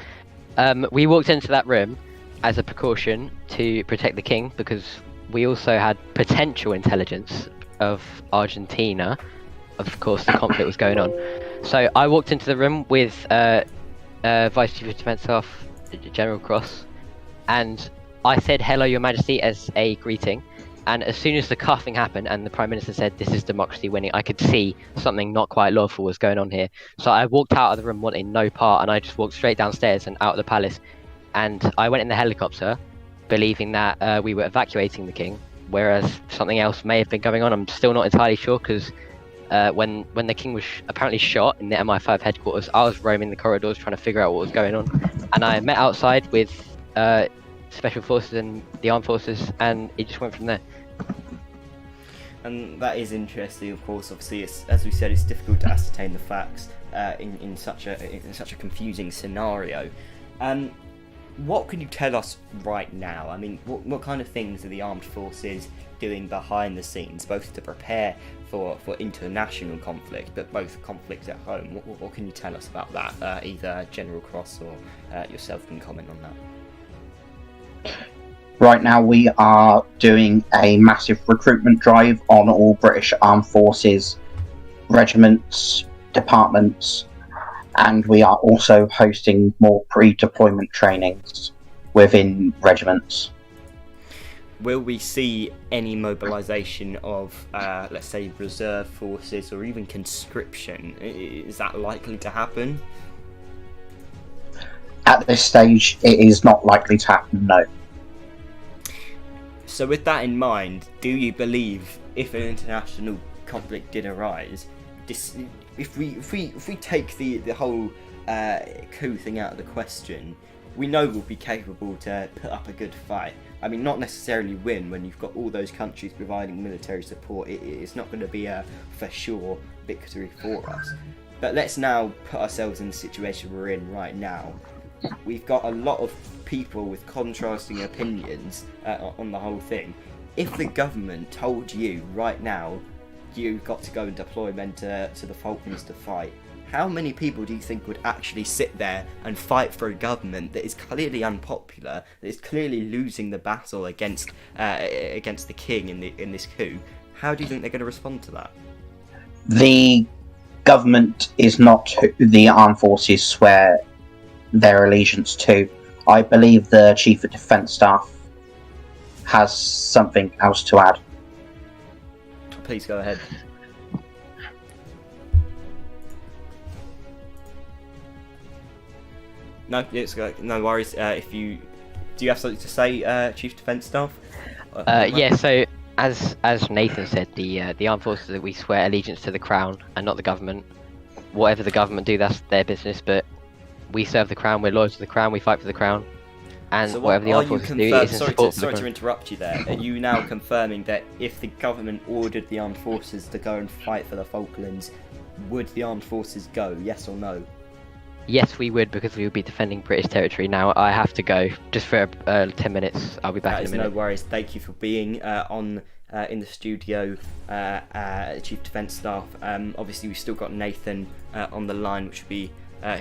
We walked into that room as a precaution to protect the King, because we also had potential intelligence of Argentina. Of course, the conflict was going on. So I walked into the room with Vice Chief of Defence Staff General Cross, and I said, "Hello, Your Majesty," as a greeting. And as soon as the cuffing happened and the Prime Minister said, "This is democracy winning," I could see something not quite lawful was going on here. So I walked out of the room wanting no part, and I just walked straight downstairs and out of the palace. And I went in the helicopter, believing that we were evacuating the King, whereas something else may have been going on. I'm still not entirely sure, because when the King was apparently shot in the MI5 headquarters, I was roaming the corridors trying to figure out what was going on. And I met outside with Special Forces and the Armed Forces, and it just went from there. And that is interesting, of course. Obviously, as we said, it's difficult to ascertain the facts in such a confusing scenario. What can you tell us right now? I mean, what kind of things are the armed forces doing behind the scenes, both to prepare for international conflict, but both conflicts at home? What can you tell us about that? Either General Cross or yourself can comment on that. Right now we are doing a massive recruitment drive on all British Armed Forces regiments, departments, and we are also hosting more pre-deployment trainings within regiments. Will we see any mobilisation of, let's say, reserve forces or even conscription? Is that likely to happen? At this stage, it is not likely to happen, no. So with that in mind, do you believe if an international conflict did arise, if we take the whole coup thing out of the question, we know we'll be capable to put up a good fight. I mean, not necessarily win when you've got all those countries providing military support. It's not going to be a for sure victory for us. But let's now put ourselves in the situation we're in right now. We've got a lot of people with contrasting opinions on the whole thing. If the government told you right now you've got to go and deploy men to the Falklands to fight, how many people do you think would actually sit there and fight for a government that is clearly unpopular, that is clearly losing the battle against the king in this coup? How do you think they're going to respond to that? The government is not who the armed forces swear their allegiance to. I believe the Chief of Defence Staff has something else to add. Please go ahead. No, no worries. If you do, you have something to say, Chief Defence Staff? Yeah. So as Nathan said, the armed forces that we swear allegiance to the crown and not the government. Whatever the government do, that's their business. But we serve the crown. We're loyal to the crown. We fight for the crown. And so whatever the armed forces do is in support for the sorry to crown. interrupt you there. Are you now confirming that if the government ordered the armed forces to go and fight for the Falklands, would the armed forces go? Yes or no? Yes, we would, because we would be defending British territory. Now I have to go just for 10 minutes. I'll be back in a minute. No worries. Thank you for being in the studio, Chief Defence Staff. Obviously, we've still got Nathan on the line, which will be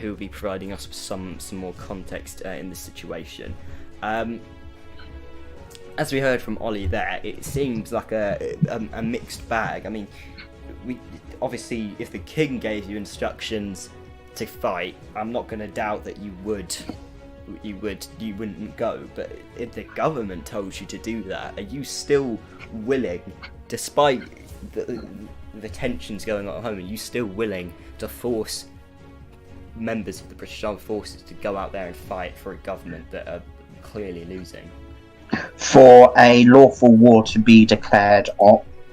who will be providing us with some more context in this situation. As we heard from Ollie there, it seems like a mixed bag. I mean, obviously, if the king gave you instructions to fight, I'm not going to doubt that you wouldn't go. But if the government told you to do that, are you still willing, despite the tensions going on at home, are you still willing to force members of the British Armed Forces to go out there and fight for a government that are clearly losing? For a lawful war to be declared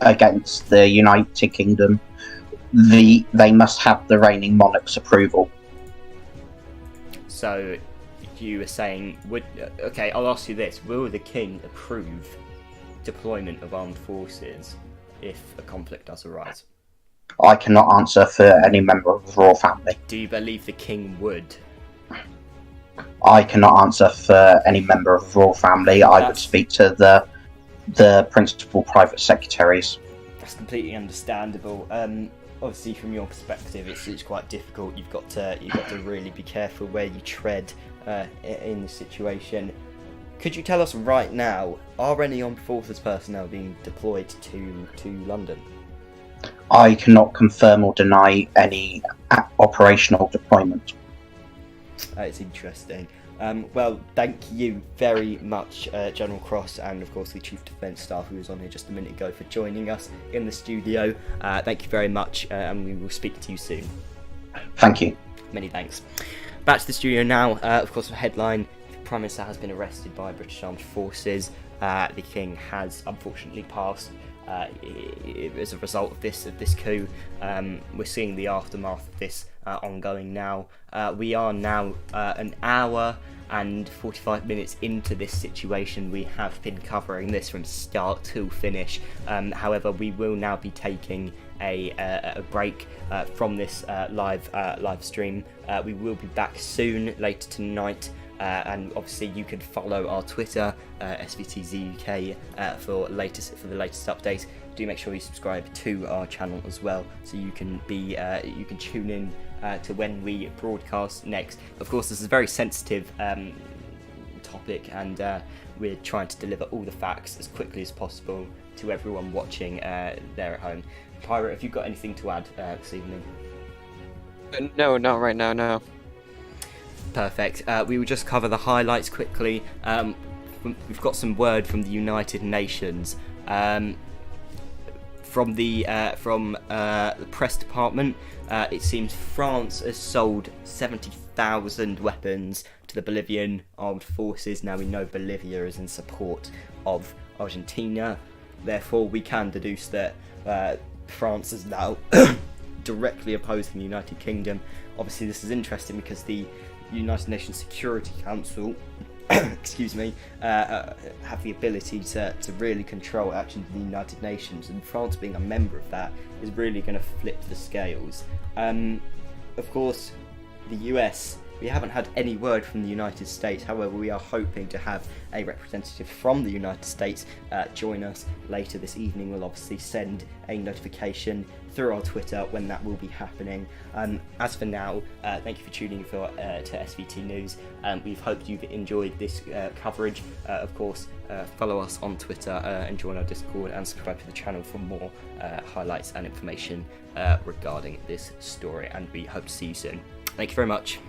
against the United Kingdom, they must have the reigning monarch's approval. So you were saying, okay, I'll ask you this: will the king approve deployment of armed forces if a conflict does arise? I cannot answer for any member of the royal family. Do you believe the king would? I cannot answer for any member of the royal family. I would speak to the principal private secretaries. That's completely understandable. Obviously, from your perspective, it's quite difficult. You've got to really be careful where you tread in the situation. Could you tell us right now, are any armed forces personnel being deployed to London? I cannot confirm or deny any operational deployment. It's interesting. Well, thank you very much, General Cross, and of course the Chief Defence Staff, who was on here just a minute ago, for joining us in the studio. Thank you very much, and we will speak to you soon. Thank you. Many thanks. Back to the studio now. Of course, the headline: the Prime Minister has been arrested by British Armed Forces. The King has unfortunately passed as a result of this coup. We're seeing the aftermath of this ongoing now. We are now an hour and 45 minutes into this situation. We have been covering this from start to finish. However, we will now be taking a break from this live stream. We will be back soon, later tonight. And obviously you can follow our Twitter, SVTZUK, for the latest updates. Do make sure you subscribe to our channel as well, so you can tune in to when we broadcast next. Of course, this is a very sensitive topic, and we're trying to deliver all the facts as quickly as possible to everyone watching there at home. Pyro, have you got anything to add this evening? No, not right now, no. Perfect. We will just cover the highlights quickly. We've got some word from the United Nations. from the press department, it seems France has sold 70,000 weapons to the Bolivian armed forces. Now we know Bolivia is in support of Argentina, therefore we can deduce that France is now directly opposing the United Kingdom. Obviously this is interesting because the United Nations Security Council excuse me, have the ability to really control actions of the United Nations, and France being a member of that is really going to flip the scales. Of course, the US, we haven't had any word from the United States. However, we are hoping to have a representative from the United States join us later this evening. We'll obviously send a notification through our Twitter when that will be happening. As for now, thank you for tuning in to SVT News. We hope you've enjoyed this coverage. Of course, follow us on Twitter and join our Discord and subscribe to the channel for more highlights and information regarding this story, and we hope to see you soon. Thank you very much.